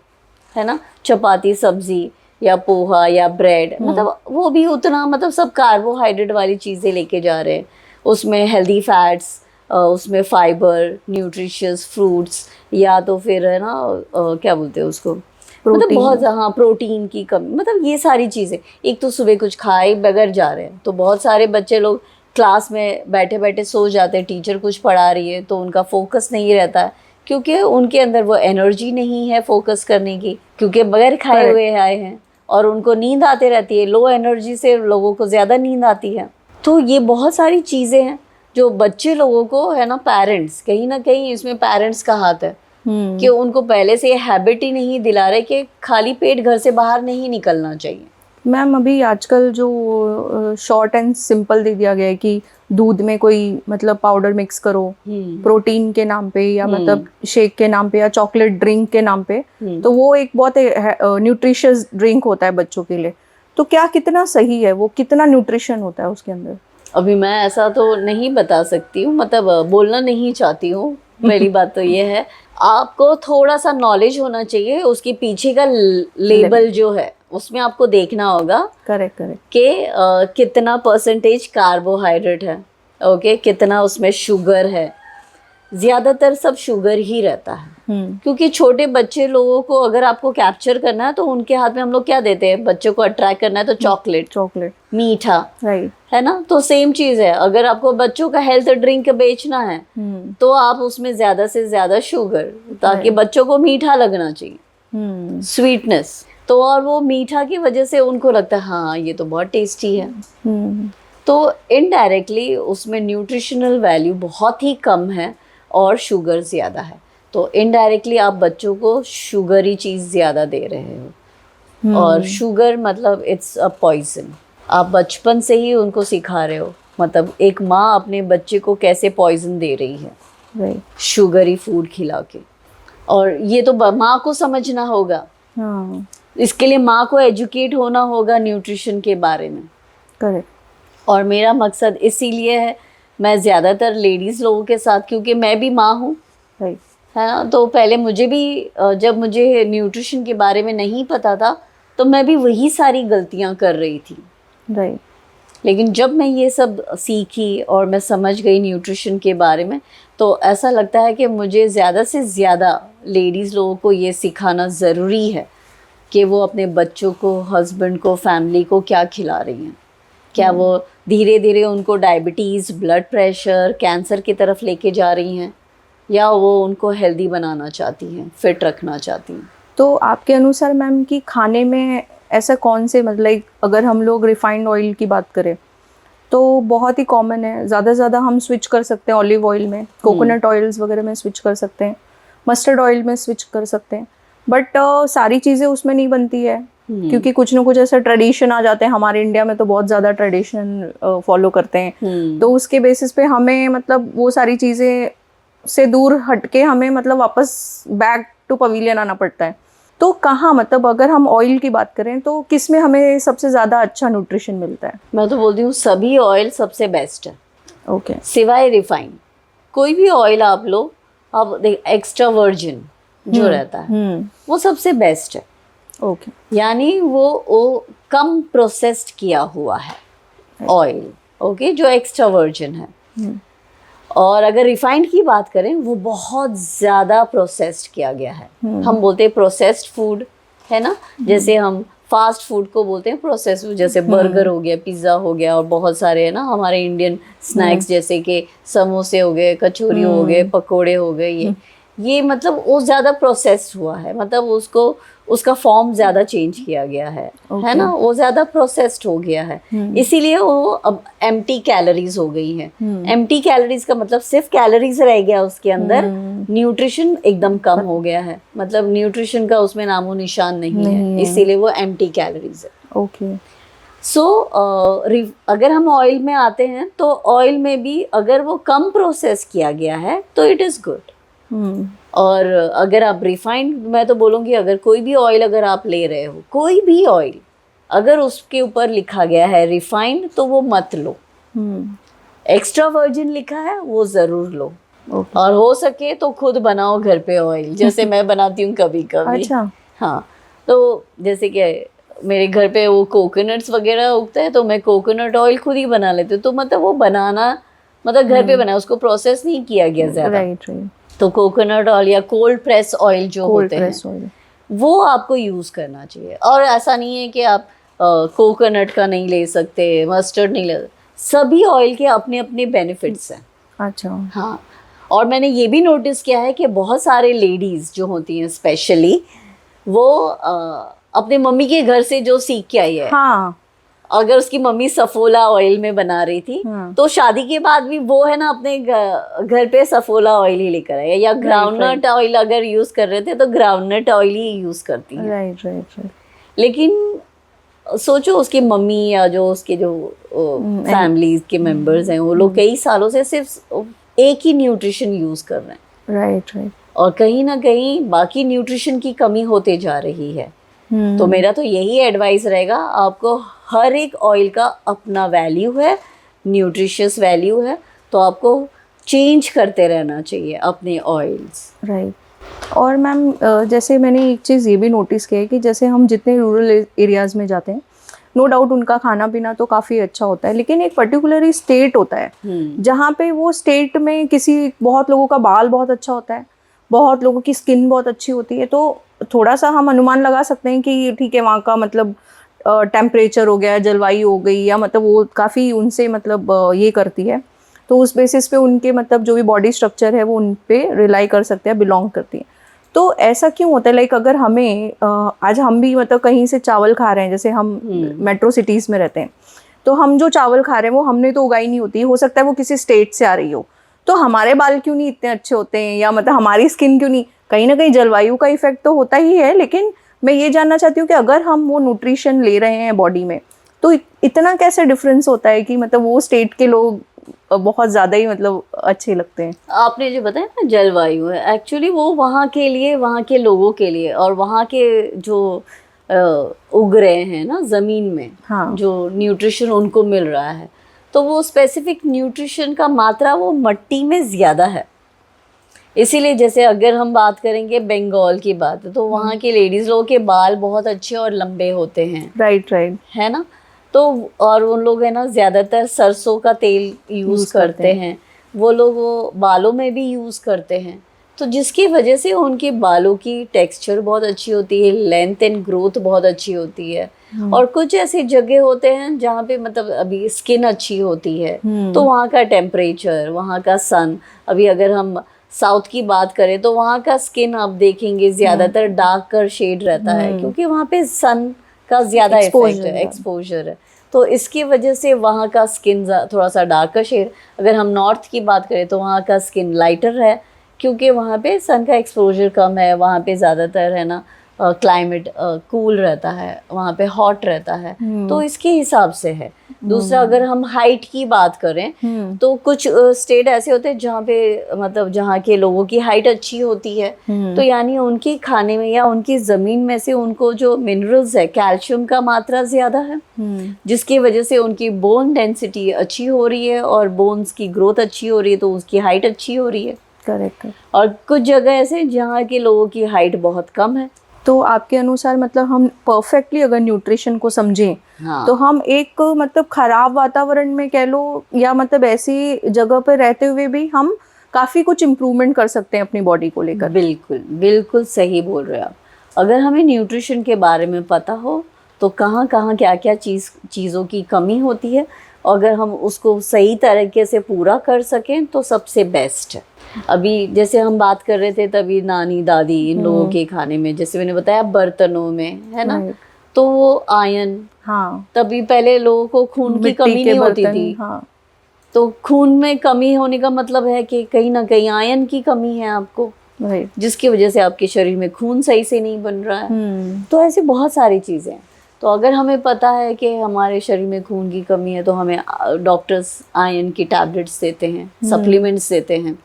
है ना, चपाती सब्जी या पोहा या ब्रेड, मतलब वो भी उतना, मतलब सब कार्बोहाइड्रेट वाली चीज़ें लेके जा रहे हैं। उसमें हेल्दी फैट्स, उसमें फाइबर, न्यूट्रिशियस फ्रूट्स, या तो फिर है ना क्या बोलते हैं उसको, मतलब बहुत, हाँ, प्रोटीन की कमी, मतलब ये सारी चीज़ें। एक तो सुबह कुछ खाए बगैर जा रहे हैं, तो बहुत सारे बच्चे लोग क्लास में बैठे बैठे सो जाते हैं, टीचर कुछ पढ़ा रही है तो उनका फोकस नहीं रहता है, क्योंकि उनके अंदर वो एनर्जी नहीं है फोकस करने की, क्योंकि बगैर खाए हुए आए हैं, और उनको नींद आती रहती है। लो एनर्जी से लोगों को ज़्यादा नींद आती है। तो ये बहुत सारी चीज़ें हैं जो बच्चे लोगों को, है ना, पेरेंट्स, कहीं ना कहीं इसमें पेरेंट्स का हाथ है कि उनको पहले से ये हैबिट ही नहीं दिला रहे कि खाली पेट घर से बाहर नहीं निकलना चाहिए। मैम अभी आजकल जो शॉर्ट एंड सिंपल दे दिया गया है कि दूध में कोई मतलब पाउडर मिक्स करो प्रोटीन के नाम पे, या मतलब शेक के नाम पे, या चॉकलेट ड्रिंक के नाम पे, तो वो एक बहुत न्यूट्रिशियस ड्रिंक होता है बच्चों के लिए। तो क्या कितना सही है वो, कितना न्यूट्रिशन होता है उसके अंदर? अभी मैं ऐसा तो नहीं बता सकती हूँ, मतलब बोलना नहीं चाहती हूँ। पहली बात तो ये है, आपको थोड़ा सा नॉलेज होना चाहिए, उसके पीछे का लेबल जो है उसमें आपको देखना होगा। करेक्ट कि कितना परसेंटेज कार्बोहाइड्रेट है, ओके, कितना उसमें शुगर है। ज़्यादातर सब शुगर ही रहता है, क्योंकि छोटे बच्चे लोगों को अगर आपको कैप्चर करना है तो उनके हाथ में हम लोग क्या देते हैं, बच्चों को अट्रैक्ट करना है तो चॉकलेट, मीठा, राइट, है ना। तो सेम चीज़ है, अगर आपको बच्चों का हेल्थ ड्रिंक बेचना है तो आप उसमें ज़्यादा से ज़्यादा शुगर, ताकि बच्चों को मीठा लगना चाहिए, स्वीटनेस। तो और वो मीठा की वजह से उनको लगता है हाँ ये तो बहुत टेस्टी है। तो इनडायरेक्टली उसमें न्यूट्रिशनल वैल्यू बहुत ही कम है और शुगर ज़्यादा है, तो इनडायरेक्टली आप बच्चों को शुगरी चीज़ ज़्यादा दे रहे हो। और शुगर मतलब इट्स अ पॉइजन। आप बचपन से ही उनको सिखा रहे हो, मतलब एक माँ अपने बच्चे को कैसे पॉइजन दे रही है, राइट। शुगरी फूड खिला के। और ये तो माँ को समझना होगा, हाँ, इसके लिए माँ को एजुकेट होना होगा न्यूट्रिशन के बारे में। करेक्ट। और मेरा मकसद इसीलिए है, मैं ज़्यादातर लेडीज़ लोगों के साथ, क्योंकि मैं भी माँ हूँ, राइट। है ना, तो पहले मुझे भी जब मुझे न्यूट्रिशन के बारे में नहीं पता था तो मैं भी वही सारी गलतियाँ कर रही थी। राइट। लेकिन जब मैं ये सब सीखी और मैं समझ गई न्यूट्रिशन के बारे में, तो ऐसा लगता है कि मुझे ज़्यादा से ज़्यादा लेडीज़ लोगों को ये सिखाना ज़रूरी है कि वो अपने बच्चों को, हस्बैंड को, फैमिली को क्या खिला रही हैं। क्या वो धीरे धीरे उनको डायबिटीज़, ब्लड प्रेशर, कैंसर की तरफ लेके जा रही हैं, या वो उनको हेल्दी बनाना चाहती हैं, फिट रखना चाहती हैं। तो आपके अनुसार मैम कि खाने में ऐसा कौन से, मतलब लाइक अगर हम लोग रिफाइंड ऑयल की बात करें तो बहुत ही कॉमन है, ज़्यादा से ज़्यादा हम स्विच कर सकते हैं ऑलिव ऑयल में, कोकोनट ऑयल्स वगैरह में स्विच कर सकते हैं, मस्टर्ड ऑयल में स्विच कर सकते हैं, बट सारी चीज़ें उसमें नहीं बनती है, क्योंकि कुछ ना कुछ ऐसा ट्रेडिशन आ जाते हैं। हमारे इंडिया में तो बहुत ज़्यादा ट्रेडिशन फॉलो करते हैं, तो उसके बेसिस पे हमें मतलब वो सारी चीज़ें से दूर हटके हमें मतलब वापस बैक टू पवेलियन आना पड़ता है। तो कहाँ, मतलब अगर हम ऑयल की बात करें तो किस में हमें सबसे ज़्यादा अच्छा न्यूट्रिशन मिलता है? मैं तो बोलती हूँ सभी ऑयल सबसे बेस्ट है, ओके। सिवाय रिफाइंड। कोई भी ऑयल आप लो, आप एक्स्ट्रा वर्जिन जो रहता है वो सबसे बेस्ट है। ओके। यानी वो कम प्रोसेस्ड किया हुआ है ऑयल, ओके, जो एक्स्ट्रा वर्जिन है। और अगर रिफाइंड की बात करें, वो बहुत ज़्यादा प्रोसेस्ड किया गया है। हम बोलते हैं प्रोसेस्ड फूड, है ना, जैसे हम फास्ट फूड को बोलते हैं प्रोसेस्ड फूड, जैसे बर्गर हो गया, पिज़्ज़ा हो गया, और बहुत सारे है ना हमारे इंडियन स्नैक्स, जैसे कि समोसे हो गए, कचौरी हो गए, पकोड़े हो गए, ये मतलब वो ज़्यादा प्रोसेस्ड हुआ है, मतलब उसका फॉर्म ज़्यादा चेंज किया गया है ना, वो ज़्यादा प्रोसेस्ड हो गया है, इसीलिए वो अब एम्प्टी कैलोरीज हो गई है। एम्प्टी कैलोरीज का मतलब सिर्फ कैलोरीज रह गया उसके अंदर, न्यूट्रिशन एकदम कम हो गया है, मतलब न्यूट्रिशन का उसमें नामो निशान नहीं है, इसीलिए वो एम्प्टी कैलोरीज है। ओके। सो अगर हम ऑयल में आते हैं, तो ऑयल में भी अगर वो कम प्रोसेस किया गया है तो इट इज़ गुड। और अगर आप रिफाइंड, मैं तो बोलूँगी अगर कोई भी ऑयल अगर आप ले रहे हो, कोई भी ऑयल अगर उसके ऊपर लिखा गया है रिफाइंड, तो वो मत लो। एक्स्ट्रा वर्जिन लिखा है वो ज़रूर लो। और हो सके तो खुद बनाओ घर पे ऑयल, जैसे मैं बनाती हूँ कभी कभी। अच्छा। हाँ, तो जैसे कि मेरे घर पे वो कोकोनट्स वगैरह उगता है, तो मैं कोकोनट ऑयल खुद ही बना लेती हूँ। तो मतलब वो बनाना, मतलब घर पे बना, उसको प्रोसेस नहीं किया गया ज़्यादा। राइट। तो कोकोनट ऑयल या कोल्ड प्रेस ऑयल जो होते हैं, वो आपको यूज़ करना चाहिए। और ऐसा नहीं है कि आप कोकोनट का नहीं ले सकते, मस्टर्ड नहीं ले, सभी ऑयल के अपने अपने बेनिफिट्स हैं। अच्छा। हाँ, और मैंने ये भी नोटिस किया है कि बहुत सारे लेडीज़ जो होती हैं स्पेशली, वो अपने मम्मी के घर से जो सीख के आई है, हाँ, अगर उसकी मम्मी सफोला ऑयल में बना रही थी, तो शादी के बाद भी वो है ना अपने घर पे सफोला ऑयल ही लेकर आए, या ग्राउंडनट ऑयल अगर यूज कर रहे थे तो ग्राउंडनट ऑयल ही यूज करती है। राइट। लेकिन सोचो उसकी मम्मी या जो उसके जो फैमिली के मेंबर्स हैं, वो लोग कई सालों से सिर्फ एक ही न्यूट्रिशन यूज कर रहे हैं। राइट। और कहीं ना कहीं बाकी न्यूट्रिशन की कमी होते जा रही है। तो मेरा तो यही एडवाइस रहेगा, आपको हर एक ऑयल का अपना वैल्यू है, न्यूट्रिशियस वैल्यू है, तो आपको चेंज करते रहना चाहिए अपने ऑयल्स। राइट। और मैम जैसे मैंने एक चीज़ ये भी नोटिस किया है कि जैसे हम जितने रूरल एरियाज़ में जाते हैं, नो डाउट उनका खाना पीना तो काफ़ी अच्छा होता है, लेकिन एक पर्टिकुलर स्टेट होता है जहाँ पे वो स्टेट में बहुत लोगों का बाल बहुत अच्छा होता है, बहुत लोगों की स्किन बहुत अच्छी होती है, तो थोड़ा सा हम अनुमान लगा सकते हैं कि ठीक है वहाँ का मतलब टेम्परेचर हो गया, जलवायु हो गई, या मतलब वो काफ़ी उनसे मतलब ये करती है, तो उस बेसिस पे उनके मतलब जो भी बॉडी स्ट्रक्चर है वो उन पे रिलाई कर सकते हैं, बिलोंग करती है। तो ऐसा क्यों होता है, लाइक अगर हमें आज हम भी मतलब कहीं से चावल खा रहे हैं, जैसे हम मेट्रो सिटीज़ में रहते हैं, तो हम जो चावल खा रहे हैं वो हमने तो उगाई नहीं होती, हो सकता है वो किसी स्टेट से आ रही हो, तो हमारे बाल क्यों नहीं इतने अच्छे होते हैं, या मतलब हमारी स्किन क्यों नहीं, कहीं ना कहीं जलवायु का इफेक्ट तो होता ही है, लेकिन मैं ये जानना चाहती हूँ कि अगर हम वो न्यूट्रिशन ले रहे हैं बॉडी में तो इतना कैसे डिफरेंस होता है कि मतलब वो स्टेट के लोग बहुत ज़्यादा ही मतलब अच्छे लगते हैं। आपने जो बताया ना जलवायु है, एक्चुअली वो वहाँ के लिए, वहाँ के लोगों के लिए, और वहाँ के जो उग रहे हैं ना ज़मीन में, हाँ। जो न्यूट्रिशन उनको मिल रहा है, तो वो स्पेसिफिक न्यूट्रिशन का मात्रा वो मिट्टी में ज़्यादा है। इसीलिए जैसे अगर हम बात करेंगे बंगाल की बात, तो वहाँ के लेडीज़ लोगों के बाल बहुत अच्छे और लंबे होते हैं। Right right. है ना। तो और उन लोग है ना ज़्यादातर सरसों का तेल यूज़ करते हैं, वो लोग वो बालों में भी यूज़ करते हैं, तो जिसकी वजह से उनके बालों की टेक्सचर बहुत अच्छी होती है, लेंथ एंड ग्रोथ बहुत अच्छी होती है। और कुछ ऐसी जगह होते हैं जहाँ पे मतलब अभी स्किन अच्छी होती है, तो वहाँ का टेम्परेचर, वहाँ का सन, अभी अगर हम साउथ की बात करें तो वहाँ का स्किन आप देखेंगे ज़्यादातर डार्कर शेड रहता है, क्योंकि वहाँ पे सन का ज़्यादा इफेक्ट है, एक्सपोजर है। तो इसकी वजह से वहाँ का स्किन थोड़ा सा डार्कर शेड। अगर हम नॉर्थ की बात करें तो वहाँ का स्किन लाइटर है, क्योंकि वहाँ पे सन का एक्सपोजर कम है, वहाँ पे ज़्यादातर है ना क्लाइमेट कूल रहता है, वहाँ पे हॉट रहता है, तो इसके हिसाब से है। दूसरा अगर हम हाइट की बात करें तो कुछ स्टेट ऐसे होते हैं जहाँ पे मतलब जहाँ के लोगों की हाइट अच्छी होती है, तो यानी उनके खाने में या उनकी ज़मीन में से उनको जो मिनरल्स है, कैल्शियम का मात्रा ज़्यादा है, जिसकी वजह से उनकी बोन डेंसिटी अच्छी हो रही है और बोन्स की ग्रोथ अच्छी हो रही है, तो उसकी हाइट अच्छी हो रही है। करेक्ट। और कुछ जगह ऐसे जहाँ के लोगों की हाइट बहुत कम है। तो आपके अनुसार मतलब हम परफेक्टली अगर न्यूट्रिशन को समझें, हाँ। तो हम एक मतलब खराब वातावरण में कह लो या मतलब ऐसी जगह पर रहते हुए भी हम काफ़ी कुछ इम्प्रूवमेंट कर सकते हैं अपनी बॉडी को लेकर। बिल्कुल बिल्कुल सही बोल रहे हो आप। अगर हमें न्यूट्रिशन के बारे में पता हो तो कहाँ कहाँ क्या क्या चीज़ों की कमी होती है, अगर हम उसको सही तरीके से पूरा कर सकें तो सबसे बेस्ट है। अभी जैसे हम बात कर रहे थे तभी नानी दादी इन लोगों के खाने में, जैसे मैंने बताया बर्तनों में है ना, तो वो आयरन, हाँ, तभी पहले लोगों को खून की कमी नहीं होती थी। हाँ। तो खून में कमी होने का मतलब है कि कहीं ना कहीं आयरन की कमी है आपको, जिसकी वजह से आपके शरीर में खून सही से नहीं बन रहा है। तो ऐसे बहुत सारी चीज़ें हैं। तो अगर हमें पता है कि हमारे शरीर में खून की कमी है तो हमें डॉक्टर्स आयरन की टैबलेट्स देते हैं, सप्लीमेंट्स देते हैं,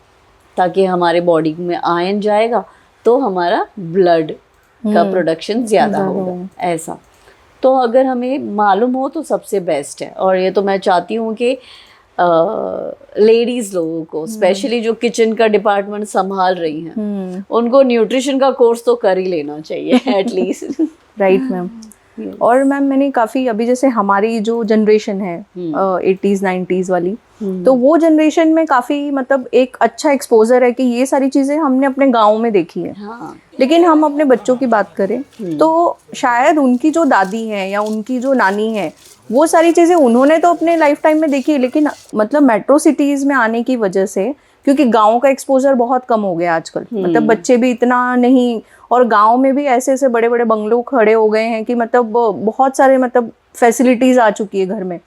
ताकि हमारे बॉडी में आयरन जाएगा तो हमारा ब्लड का प्रोडक्शन ज़्यादा होगा, ऐसा। तो अगर हमें मालूम हो तो सबसे बेस्ट है। और ये तो मैं चाहती हूँ कि लेडीज़ लोगों को, स्पेशली जो किचन का डिपार्टमेंट संभाल रही हैं, उनको न्यूट्रिशन का कोर्स तो कर ही लेना चाहिए एटलीस्ट। Right ma'am. और मैम मैंने काफ़ी अभी जैसे हमारी जो जनरेशन है 80s 90s वाली, तो वो जनरेशन में काफ़ी मतलब एक अच्छा एक्सपोजर है कि ये सारी चीज़ें हमने अपने गाँव में देखी है। हाँ। लेकिन हम अपने बच्चों की बात करें तो शायद उनकी जो दादी हैं या उनकी जो नानी है वो सारी चीज़ें उन्होंने तो अपने लाइफ टाइम में देखी है, लेकिन मतलब मेट्रो सिटीज़ में आने की वजह से, क्योंकि गाँव का एक्सपोजर बहुत कम हो गया आजकल, मतलब बच्चे भी इतना नहीं, और गांव में भी ऐसे ऐसे बड़े बड़े बंगलों खड़े हो गए हैं कि मतलब बहुत सारे मतलब फैसिलिटीज़ आ चुकी है घर में।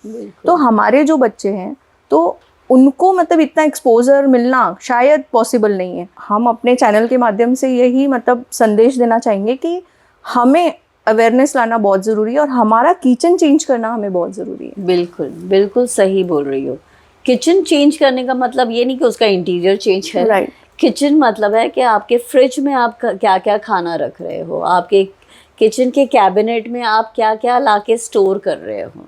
तो हमारे जो बच्चे हैं तो उनको मतलब इतना एक्सपोजर मिलना शायद पॉसिबल नहीं है। हम अपने चैनल के माध्यम से यही मतलब संदेश देना चाहेंगे कि हमें अवेयरनेस लाना बहुत ज़रूरी है और हमारा किचन चेंज करना हमें बहुत ज़रूरी है। बिल्कुल बिल्कुल सही बोल रही हो। किचन चेंज करने का मतलब ये नहीं कि उसका इंटीरियर चेंज करें। राइट। किचन मतलब है कि आपके फ्रिज में आप क्या क्या खाना रख रहे हो, आपके किचन के कैबिनेट में आप क्या क्या ला के स्टोर कर रहे हो,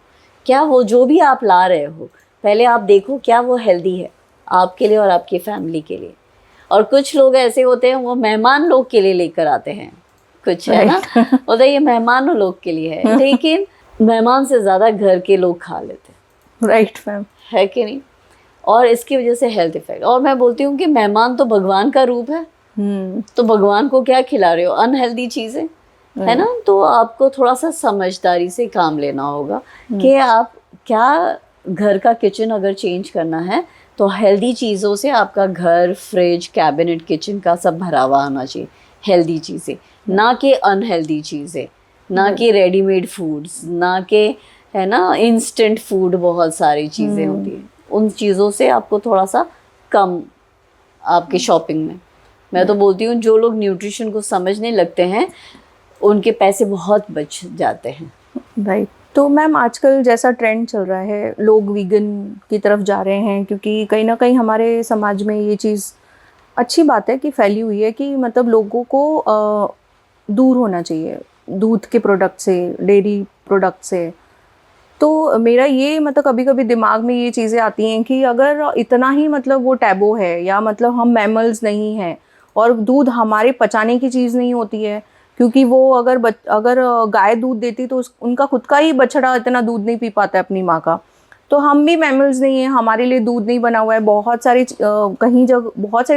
क्या वो जो भी आप ला रहे हो पहले आप देखो क्या वो हेल्दी है आपके लिए और आपकी फैमिली के लिए। और कुछ लोग ऐसे होते हैं वो मेहमान लोग के लिए लेकर आते हैं, कुछ है ना, बोलते ये मेहमानों लोग के लिए है, लेकिन मेहमान से ज़्यादा घर के लोग खा लेते हैं। राइट मैम, है कि नहीं। और इसकी वजह से हेल्थ इफेक्ट। और मैं बोलती हूँ कि मेहमान तो भगवान का रूप है, तो भगवान को क्या खिला रहे हो, अनहेल्दी चीज़ें, है ना। तो आपको थोड़ा सा समझदारी से काम लेना होगा कि आप क्या, घर का किचन अगर चेंज करना है तो हेल्दी चीज़ों से आपका घर, फ्रिज, कैबिनेट, किचन का सब भरा हुआ आना चाहिए, हेल्दी चीज़ें, ना कि अनहेल्दी चीज़ें, ना कि रेडीमेड फूड्स, ना कि है ना इंस्टेंट फूड, बहुत सारी चीज़ें होती हैं, उन चीज़ों से आपको थोड़ा सा कम आपकी शॉपिंग में। मैं तो बोलती हूँ जो लोग न्यूट्रिशन को समझने लगते हैं उनके पैसे बहुत बच जाते हैं। राइट। तो मैम आजकल जैसा ट्रेंड चल रहा है, लोग वीगन की तरफ जा रहे हैं, क्योंकि कहीं ना कहीं हमारे समाज में ये चीज़ अच्छी बात है कि फैली हुई है कि मतलब लोगों को दूर होना चाहिए दूध के प्रोडक्ट से, डेयरी प्रोडक्ट से। तो मेरा ये मतलब कभी कभी दिमाग में ये चीज़ें आती हैं कि अगर इतना ही मतलब वो टैबू है, या मतलब हम मैमल्स नहीं हैं और दूध हमारे पचाने की चीज़ नहीं होती है, क्योंकि वो अगर गाय दूध देती तो उनका खुद का ही बछड़ा इतना दूध नहीं पी पाता है अपनी माँ का। तो हम भी मैमल्स नहीं हैं, हमारे लिए दूध नहीं बना हुआ है। बहुत सारी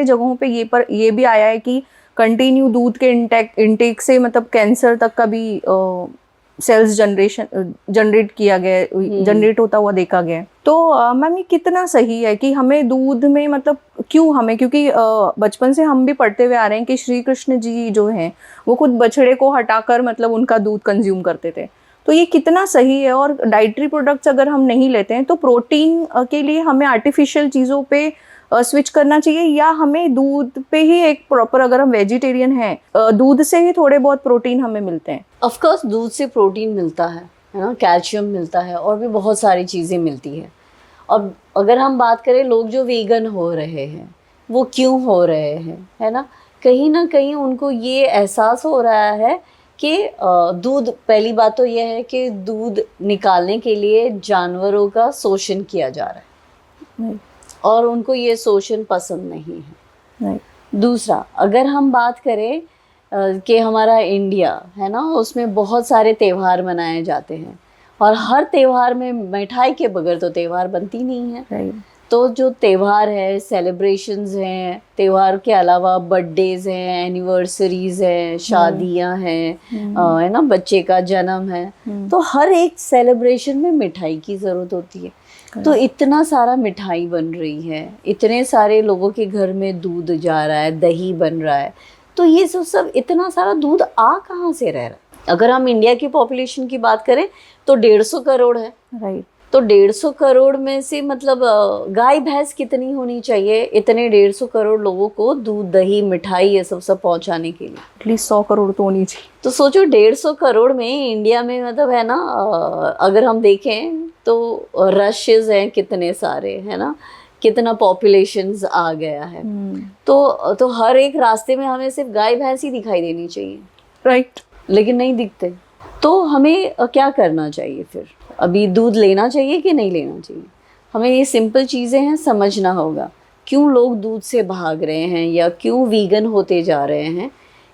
जगहों पे ये भी आया है कि कंटिन्यू दूध के इंटेक से मतलब कैंसर तक का भी सेल्स जनरेट होता हुआ देखा गया है। तो मैम ये कितना सही है कि हमें दूध में मतलब क्योंकि बचपन से हम भी पढ़ते हुए आ रहे हैं कि श्री कृष्ण जी जो हैं वो खुद बछड़े को हटाकर मतलब उनका दूध कंज्यूम करते थे। तो ये कितना सही है। और डाइटरी प्रोडक्ट्स अगर हम नहीं लेते हैं तो प्रोटीन के लिए हमें आर्टिफिशियल चीज़ों पे स्विच करना चाहिए, या हमें दूध पे ही एक प्रॉपर, अगर हम वेजिटेरियन हैं दूध से ही थोड़े बहुत प्रोटीन हमें मिलते हैं। ऑफ कोर्स दूध से प्रोटीन मिलता है ना, कैल्शियम मिलता है और भी बहुत सारी चीज़ें मिलती है। अब अगर हम बात करें लोग जो वीगन हो रहे हैं वो क्यों हो रहे हैं, है ना कहीं उनको ये एहसास हो रहा है कि दूध, पहली बात तो यह है कि दूध निकालने के लिए जानवरों का शोषण किया जा रहा है और उनको ये शोषण पसंद नहीं है। दूसरा, अगर हम बात करें कि हमारा इंडिया है ना, उसमें बहुत सारे त्यौहार मनाए जाते हैं और हर त्यौहार में मिठाई के बगैर तो त्यौहार बनती नहीं है। तो जो त्यौहार है, सेलिब्रेशंस हैं, त्यौहार के अलावा बर्थडेज हैं, एनिवर्सरीज हैं, शादियां हैं, है ना, बच्चे का जन्म है, तो हर एक सेलिब्रेशन में मिठाई की ज़रूरत होती है। तो इतना सारा मिठाई बन रही है, इतने सारे लोगों के घर में दूध जा रहा है, दही बन रहा है, तो ये सब इतना सारा दूध आ कहाँ से रह रहा है? अगर हम इंडिया की पॉपुलेशन की बात करें तो 150 करोड़ है। राइट। तो 150 करोड़ में से मतलब गाय भैंस कितनी होनी चाहिए इतने 150 करोड़ लोगों को दूध, दही, मिठाई ये सब पहुंचाने के लिए? एटलीस्ट 100 करोड़ तो होनी चाहिए। तो सोचो 150 करोड़ में इंडिया में मतलब है ना, अगर हम देखें तो रशेज हैं कितने सारे, है ना, कितना पॉपुलेशंस आ गया है। तो हर एक रास्ते में हमें सिर्फ गाय भैंस ही दिखाई देनी चाहिए। राइट। लेकिन नहीं दिखते। तो हमें क्या करना चाहिए फिर? अभी दूध लेना चाहिए कि नहीं लेना चाहिए? हमें ये सिंपल चीज़ें हैं, समझना होगा क्यों लोग दूध से भाग रहे हैं या क्यों वीगन होते जा रहे हैं।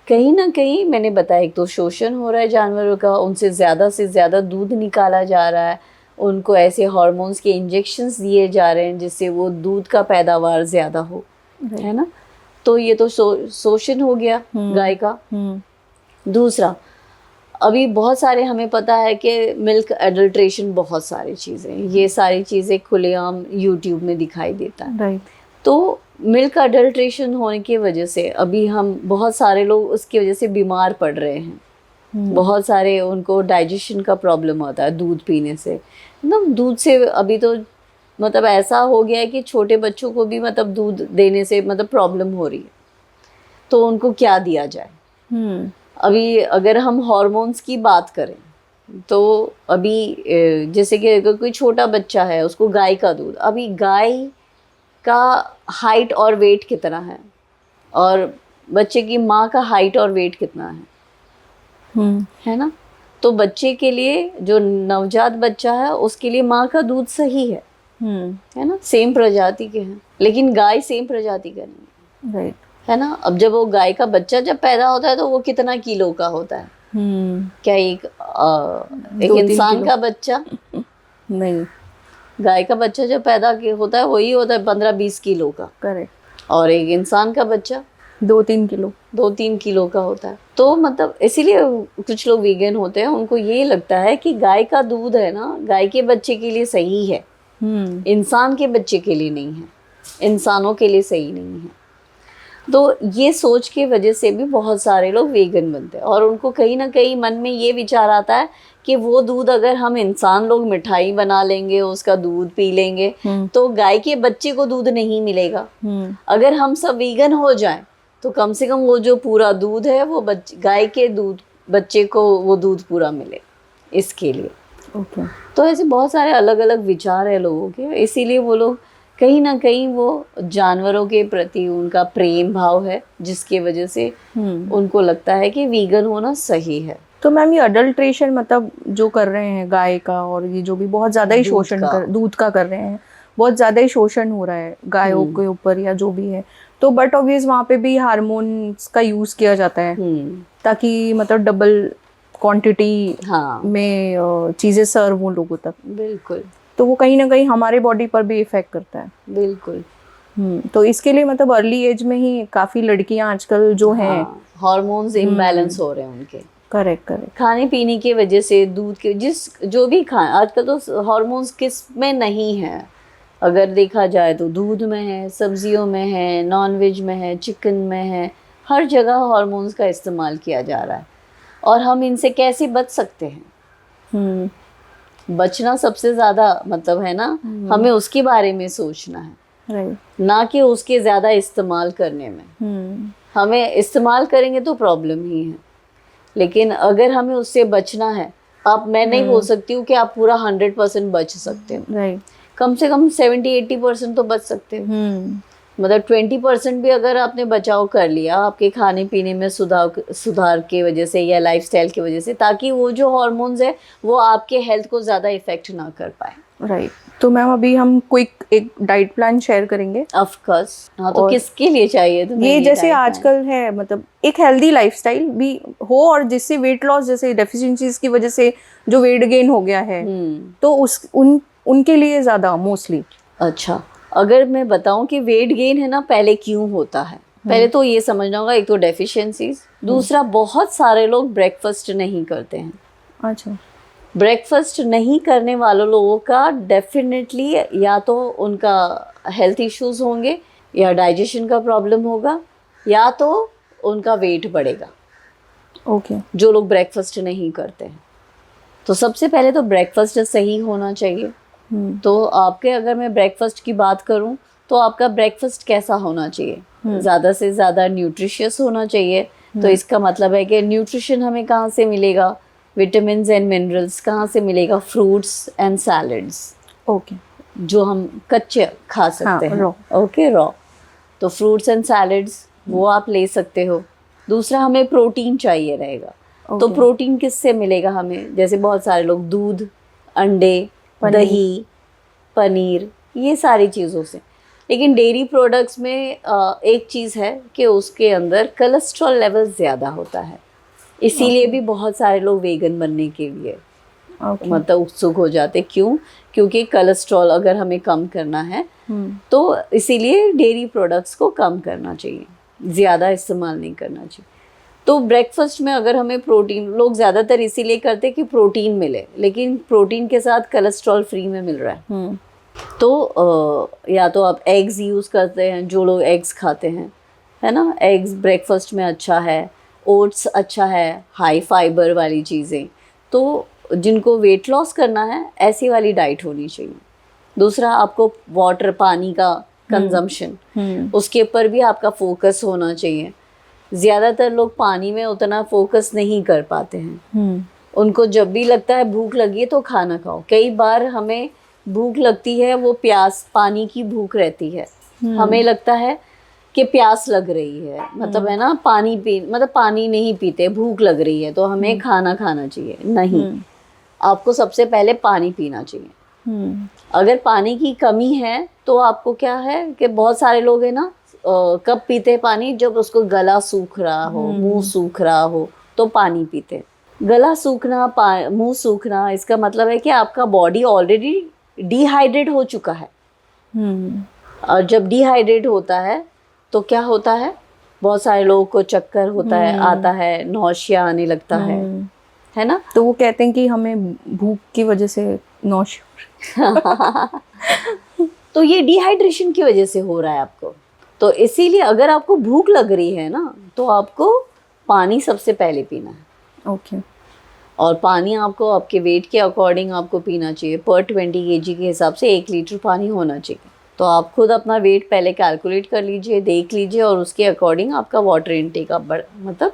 कहीं ना कहीं मैंने बताया, एक तो शोषण हो रहा है जानवरों का, उनसे ज़्यादा से ज़्यादा दूध निकाला जा रहा है, उनको ऐसे हार्मोन्स के इंजेक्शंस दिए जा रहे हैं जिससे वो दूध का पैदावार ज़्यादा हो, है ना। तो ये तो शोषण हो गया गाय का। दूसरा, अभी बहुत सारे हमें पता है कि मिल्क एडल्ट्रेशन, बहुत सारी चीज़ें, ये सारी चीज़ें खुलेआम यूट्यूब में दिखाई देता है। राइट। तो मिल्क एडल्ट्रेशन होने की वजह से अभी हम बहुत सारे लोग उसकी वजह से बीमार पड़ रहे हैं। बहुत सारे उनको डाइजेशन का प्रॉब्लम होता है दूध पीने से। मतलब दूध से अभी तो मतलब ऐसा हो गया है कि छोटे बच्चों को भी मतलब दूध देने से मतलब प्रॉब्लम हो रही है, तो उनको क्या दिया जाए। अभी अगर हम हार्मोन्स की बात करें तो अभी जैसे कि अगर कोई छोटा बच्चा है उसको गाय का दूध, अभी गाय का हाइट और वेट कितना है और बच्चे की माँ का हाइट और वेट कितना है ना। तो बच्चे के लिए, जो नवजात बच्चा है उसके लिए माँ का दूध सही है ना, सेम प्रजाति के हैं, लेकिन गाय सेम प्रजाति का नहीं है। है ना। अब जब वो गाय का बच्चा जब पैदा होता है तो वो कितना किलो का होता है? क्या एक इंसान का बच्चा? नहीं, गाय का बच्चा जब पैदा होता है वही होता है 15-20 किलो का। करेक्ट। और एक इंसान का बच्चा 2-3 किलो का होता है। तो मतलब इसीलिए कुछ लोग वीगन होते हैं, उनको ये लगता है कि गाय का दूध है ना, गाय के बच्चे के लिए सही है, इंसान के बच्चे के लिए नहीं है, इंसानों के लिए सही नहीं है। तो ये सोच के वजह से भी बहुत सारे लोग वीगन बनते हैं और उनको कहीं ना कहीं मन में ये विचार आता है कि वो दूध अगर हम इंसान लोग मिठाई बना लेंगे, उसका दूध पी लेंगे, तो गाय के बच्चे को दूध नहीं मिलेगा। अगर हम सब वीगन हो जाएं तो कम से कम वो जो पूरा दूध है वो गाय के दूध बच्चे को वो दूध पूरा मिले, इसके लिए। ओके। तो ऐसे बहुत सारे अलग अलग विचार है लोगों के, इसीलिए वो लोग कहीं ना कहीं वो जानवरों के प्रति उनका प्रेम भाव है, जिसकी वजह से उनको लगता है कि वीगन होना सही है। तो मैम ये अडल्ट्रेशन मतलब जो कर रहे हैं गाय का, और ये जो भी बहुत ज़्यादा ही शोषण कर दूध का कर रहे हैं, बहुत ज़्यादा ही शोषण हो रहा है गायों के ऊपर या जो भी है, तो बट ऑब्वियस वहाँ पे भी हार्मोन्स का यूज़ किया जाता है ताकि मतलब डबल क्वांटिटी में चीज़ें सर्व हों लोगों तक। बिल्कुल। तो वो कहीं ना कहीं हमारे बॉडी पर भी इफेक्ट करता है। बिल्कुल। तो इसके लिए मतलब अर्ली एज में ही काफ़ी लड़कियां आजकल जो हैं हार्मोन्स इम्बैलेंस हो रहे हैं उनके। Correct correct. खाने पीने की वजह से, दूध के जो भी खाएं आजकल, तो हार्मोन्स किस में नहीं है, अगर देखा जाए तो दूध में है, सब्जियों में है, नॉन वेज में है, चिकन में है, हर जगह हार्मोन्स का इस्तेमाल किया जा रहा है। और हम इनसे कैसे बच सकते हैं? बचना सबसे ज़्यादा मतलब है ना, हमें उसके बारे में सोचना है, ना कि उसके ज़्यादा इस्तेमाल करने में। हमें इस्तेमाल करेंगे तो प्रॉब्लम ही है, लेकिन अगर हमें उससे बचना है, मैं नहीं बोल सकती हूँ कि आप पूरा 100% बच सकते हो, कम से कम 70-80% तो बच सकते हो। मतलब 20% भी अगर आपने बचाव कर लिया आपके खाने पीने में सुधार की वजह से या लाइफस्टाइल की वजह से, ताकि वो जो हार्मोन्स है वो आपके हेल्थ को ज़्यादा इफेक्ट ना कर पाए। राइट। तो मैम अभी हम क्विक एक डाइट प्लान शेयर करेंगे। Of course. हाँ, तो किसके लिए चाहिए तुम्हें ये जैसे आजकल है, मतलब एक हेल्दी लाइफस्टाइल भी हो, और जिससे वेट लॉस, जैसे डेफिशिएंसीज की वजह से जो वेट गेन हो गया है, तो उनके लिए ज़्यादा मोस्टली। अच्छा, अगर मैं बताऊं कि वेट गेन है ना, पहले क्यों होता है, पहले तो ये समझना होगा, एक तो डेफिशिएंसीज, दूसरा बहुत सारे लोग ब्रेकफास्ट नहीं करते हैं। अच्छा। ब्रेकफास्ट नहीं करने वालों लोगों का डेफिनेटली या तो उनका हेल्थ इश्यूज होंगे, या डाइजेशन का प्रॉब्लम होगा, या तो उनका वेट बढ़ेगा। ओके। जो लोग ब्रेकफास्ट नहीं करते हैं, तो सबसे पहले तो ब्रेकफास्ट सही होना चाहिए। तो आपके, अगर मैं ब्रेकफास्ट की बात करूं, तो आपका ब्रेकफास्ट कैसा होना चाहिए? ज़्यादा से ज़्यादा न्यूट्रिशियस होना चाहिए। तो इसका मतलब है कि न्यूट्रिशन हमें कहाँ से मिलेगा? विटामिन्स एंड मिनरल्स कहाँ से मिलेगा? Fruits and salads. ओके। जो हम कच्चे खा सकते हैं। Okay, raw. तो फ्रूट्स एंड सैलड्स वो आप ले सकते हो। दूसरा, हमें प्रोटीन चाहिए रहेगा। तो प्रोटीन किससे मिलेगा हमें? जैसे बहुत सारे लोग दूध, अंडे, दही, पनीर, ये सारी चीज़ों से। लेकिन डेयरी प्रोडक्ट्स में एक चीज़ है कि उसके अंदर कोलेस्ट्रॉल लेवल ज़्यादा होता है, इसीलिए भी बहुत सारे लोग वेगन बनने के लिए मतलब उत्सुक हो जाते। क्यों? क्योंकि कोलेस्ट्रॉल अगर हमें कम करना है, तो इसीलिए डेयरी प्रोडक्ट्स को कम करना चाहिए, ज़्यादा इस्तेमाल नहीं करना चाहिए। तो ब्रेकफास्ट में अगर हमें प्रोटीन, लोग ज़्यादातर इसीलिए करते हैं कि प्रोटीन मिले, लेकिन प्रोटीन के साथ कोलेस्ट्रॉल फ्री में मिल रहा है। तो या तो आप एग्स यूज़ करते हैं, जो लोग एग्स खाते हैं, है ना, एग्स ब्रेकफास्ट में अच्छा है। ओट्स अच्छा है, हाई फाइबर वाली चीज़ें। तो जिनको वेट लॉस करना है, ऐसी वाली डाइट होनी चाहिए। दूसरा, आपको वाटर, पानी का कंजम्पशन, उसके ऊपर भी आपका फोकस होना चाहिए। ज़्यादातर लोग पानी में उतना फोकस नहीं कर पाते हैं। उनको जब भी लगता है भूख लगी है तो खाना खाओ। कई बार हमें भूख लगती है, वो प्यास, पानी की भूख रहती है, हमें लगता है कि प्यास लग रही है, मतलब है ना, मतलब पानी नहीं पीते, भूख लग रही है तो हमें खाना खाना चाहिए। नहीं, आपको सबसे पहले पानी पीना चाहिए। अगर पानी की कमी है तो आपको क्या है कि बहुत सारे लोग है ना, कब पीते हैं पानी? जब उसको गला सूख रहा हो, मुंह सूख रहा हो, तो पानी पीते। गला सूखना, मुंह सूखना, इसका मतलब है कि आपका बॉडी ऑलरेडी डिहाइड्रेट हो चुका है। और जब डिहाइड्रेट होता है तो क्या होता है? बहुत सारे लोगों को चक्कर होता है, आता है, नौशिया आने लगता है ना। तो वो कहते हैं कि हमें भूख की वजह से नौशिया तो ये डिहाइड्रेशन की वजह से हो रहा है आपको। तो इसीलिए अगर आपको भूख लग रही है ना, तो आपको पानी सबसे पहले पीना है। ओके। और पानी आपको आपके वेट के अकॉर्डिंग आपको पीना चाहिए। पर 20 kg के हिसाब से 1 लीटर पानी होना चाहिए। तो आप खुद अपना वेट पहले कैलकुलेट कर लीजिए, देख लीजिए, और उसके अकॉर्डिंग आपका वाटर इनटेक आप मतलब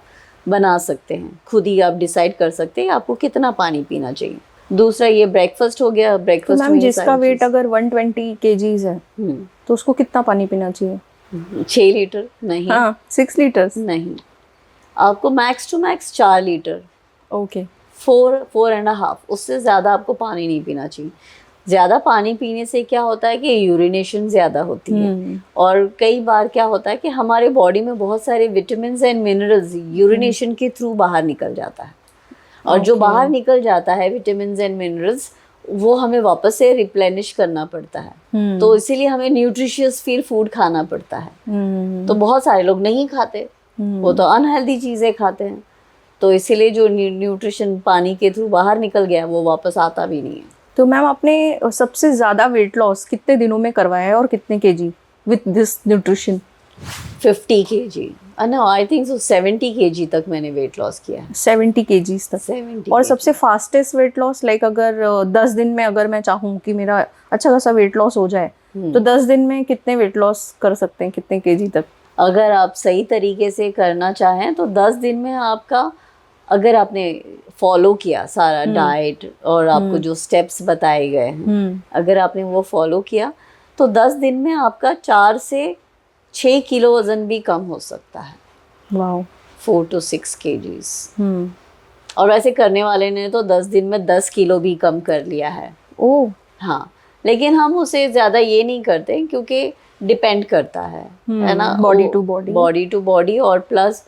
बना सकते हैं, खुद ही आप डिसाइड कर सकते हैं आपको कितना पानी पीना चाहिए। दूसरा ये ब्रेकफास्ट हो गया, तो ब्रेकफास्ट मैम में ये जिसका सारी वेट चीज़। अगर 120 kgs है तो उसको कितना पानी पीना चाहिए? 6 लीटर नहीं, हाँ 6 लीटर्स। नहीं, आपको max to max 4 litre, okay 4 and half, उससे ज़्यादा आपको पानी नहीं पीना चाहिए। ज़्यादा पानी पीने से क्या होता है कि यूरिनेशन ज़्यादा होती है, और कई बार क्या होता है कि हमारे बॉडी में बहुत सारे विटामिन एंड मिनरल्स यूरिनेशन के थ्रू बाहर निकल जाता है, और जो बाहर निकल जाता है विटामिन एंड मिनरल्स, वो हमें वापस से रिप्लेनिश करना पड़ता है। तो इसीलिए हमें न्यूट्रिशियस फिर फूड खाना पड़ता है। तो बहुत सारे लोग नहीं खाते, वो तो अनहेल्दी चीज़ें खाते हैं, तो इसीलिए जो न्यूट्रिशन पानी के थ्रू बाहर निकल गया वो वापस आता भी नहीं है। तो मैम आपने सबसे ज़्यादा वेट लॉस कितने दिनों में करवाया है और कितने kg with this nutrition? 50 kg, no I think so 70 kg तक मैंने वेट लॉस किया है। 70 केजीज तक। 70 और kg। सबसे फास्टेस्ट वेट लॉस लाइक अगर 10 दिन में अगर मैं चाहूँ कि मेरा अच्छा खासा वेट लॉस हो जाए तो 10 दिन में कितने वेट लॉस कर सकते हैं, कितने केजी तक? अगर आप सही तरीके से करना चाहें तो 10 दिन में आपका, अगर आपने फॉलो किया सारा डाइट और आपको जो स्टेप्स बताए गए हैं, अगर आपने वो फॉलो किया तो 10 दिन में आपका 4 से 6 किलो वजन भी कम हो सकता है। वाओ। 4 to 6 kgs। और वैसे करने वाले ने तो 10 दिन में 10 किलो भी कम कर लिया है। ओह। हाँ, लेकिन हम उसे ज़्यादा ये नहीं करते क्योंकि डिपेंड करता है ना, body to body. Body to body, और प्लस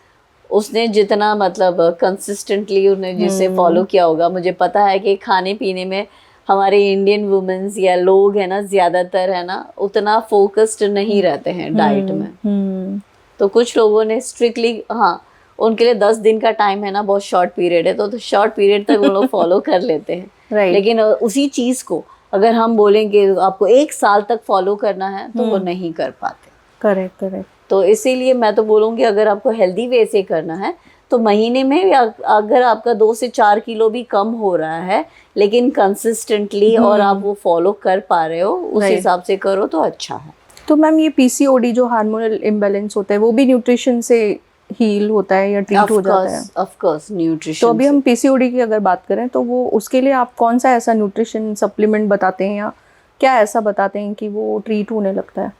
उसने जितना मतलब कंसिस्टेंटली उसने जिसे फॉलो किया होगा। मुझे पता है कि खाने पीने में हमारे इंडियन वुमेन्स या लोग है ना, ज़्यादातर है ना उतना फोकस्ड नहीं रहते हैं डाइट में। तो कुछ लोगों ने स्ट्रिक्टली, हाँ, उनके लिए 10 दिन का टाइम है ना, बहुत शॉर्ट पीरियड है, तो शॉर्ट पीरियड तक वो लोग फॉलो कर लेते हैं। Right. लेकिन उसी चीज़ को अगर हम बोलेंगे आपको 1 साल तक फॉलो करना है तो वो नहीं कर पाते। Correct correct. तो इसीलिए मैं तो बोलूँगी अगर आपको हेल्दी वे से करना है तो महीने में या अगर आपका 2 से 4 किलो भी कम हो रहा है लेकिन कंसिस्टेंटली और आप वो फॉलो कर पा रहे हो, उस हिसाब से करो तो अच्छा है। तो मैम ये पीसीओडी जो हार्मोनल इम्बैलेंस होता है वो भी न्यूट्रिशन से हील होता है या ट्रीट हो जाता है? Of course nutrition. तो अभी हम पीसीओडी की अगर बात करें तो वो उसके लिए आप कौन सा ऐसा न्यूट्रिशन सप्लीमेंट बताते हैं या क्या ऐसा बताते हैं कि वो ट्रीट होने लगता है?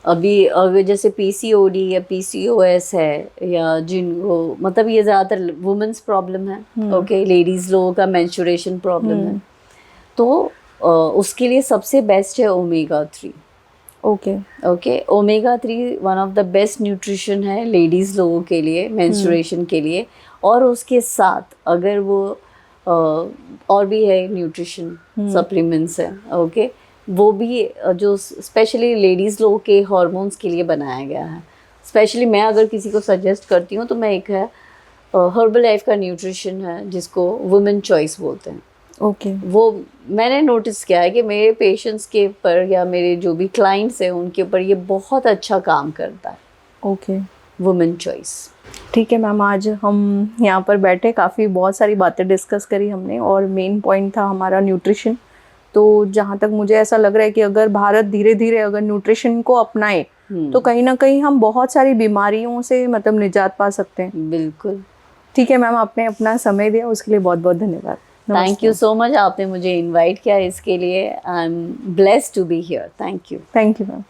अभी अगर जैसे पीसीओडी या पीसीओएस है, या जिनको मतलब ये ज़्यादातर वुमेन्स प्रॉब्लम है, ओके, लेडीज़ लोगों का मेंस्ट्रुएशन प्रॉब्लम है, तो उसके लिए सबसे बेस्ट है omega 3। Okay, omega 3 one of the best nutrition है लेडीज़ लोगों के लिए मेंस्ट्रुएशन के लिए। और उसके साथ अगर वो और भी है न्यूट्रिशन सप्लीमेंट्स है, ओके, वो भी जो स्पेशली लेडीज़ लोगों के हार्मोन्स के लिए बनाया गया है। स्पेशली मैं अगर किसी को सजेस्ट करती हूँ तो मैं एक है हर्बल लाइफ का न्यूट्रिशन है जिसको वुमेन चॉइस बोलते हैं। ओके। वो मैंने नोटिस किया है कि मेरे पेशेंट्स के ऊपर या मेरे जो भी क्लाइंट्स हैं उनके ऊपर ये बहुत अच्छा काम करता है। Okay, women choice. ठीक है मैम, आज हम यहाँ पर बैठे काफ़ी बहुत सारी बातें डिस्कस करी हमने और मेन पॉइंट था हमारा न्यूट्रिशन। तो जहाँ तक मुझे ऐसा लग रहा है कि अगर भारत धीरे धीरे अगर न्यूट्रिशन को अपनाए तो कहीं ना कहीं हम बहुत सारी बीमारियों से मतलब निजात पा सकते हैं। बिल्कुल। ठीक है मैम, आपने अपना समय दिया उसके लिए बहुत बहुत धन्यवाद। थैंक यू सो मच, आपने मुझे इनवाइट किया इसके लिए। I am blessed to be here. Thank you. Thank you ma'am.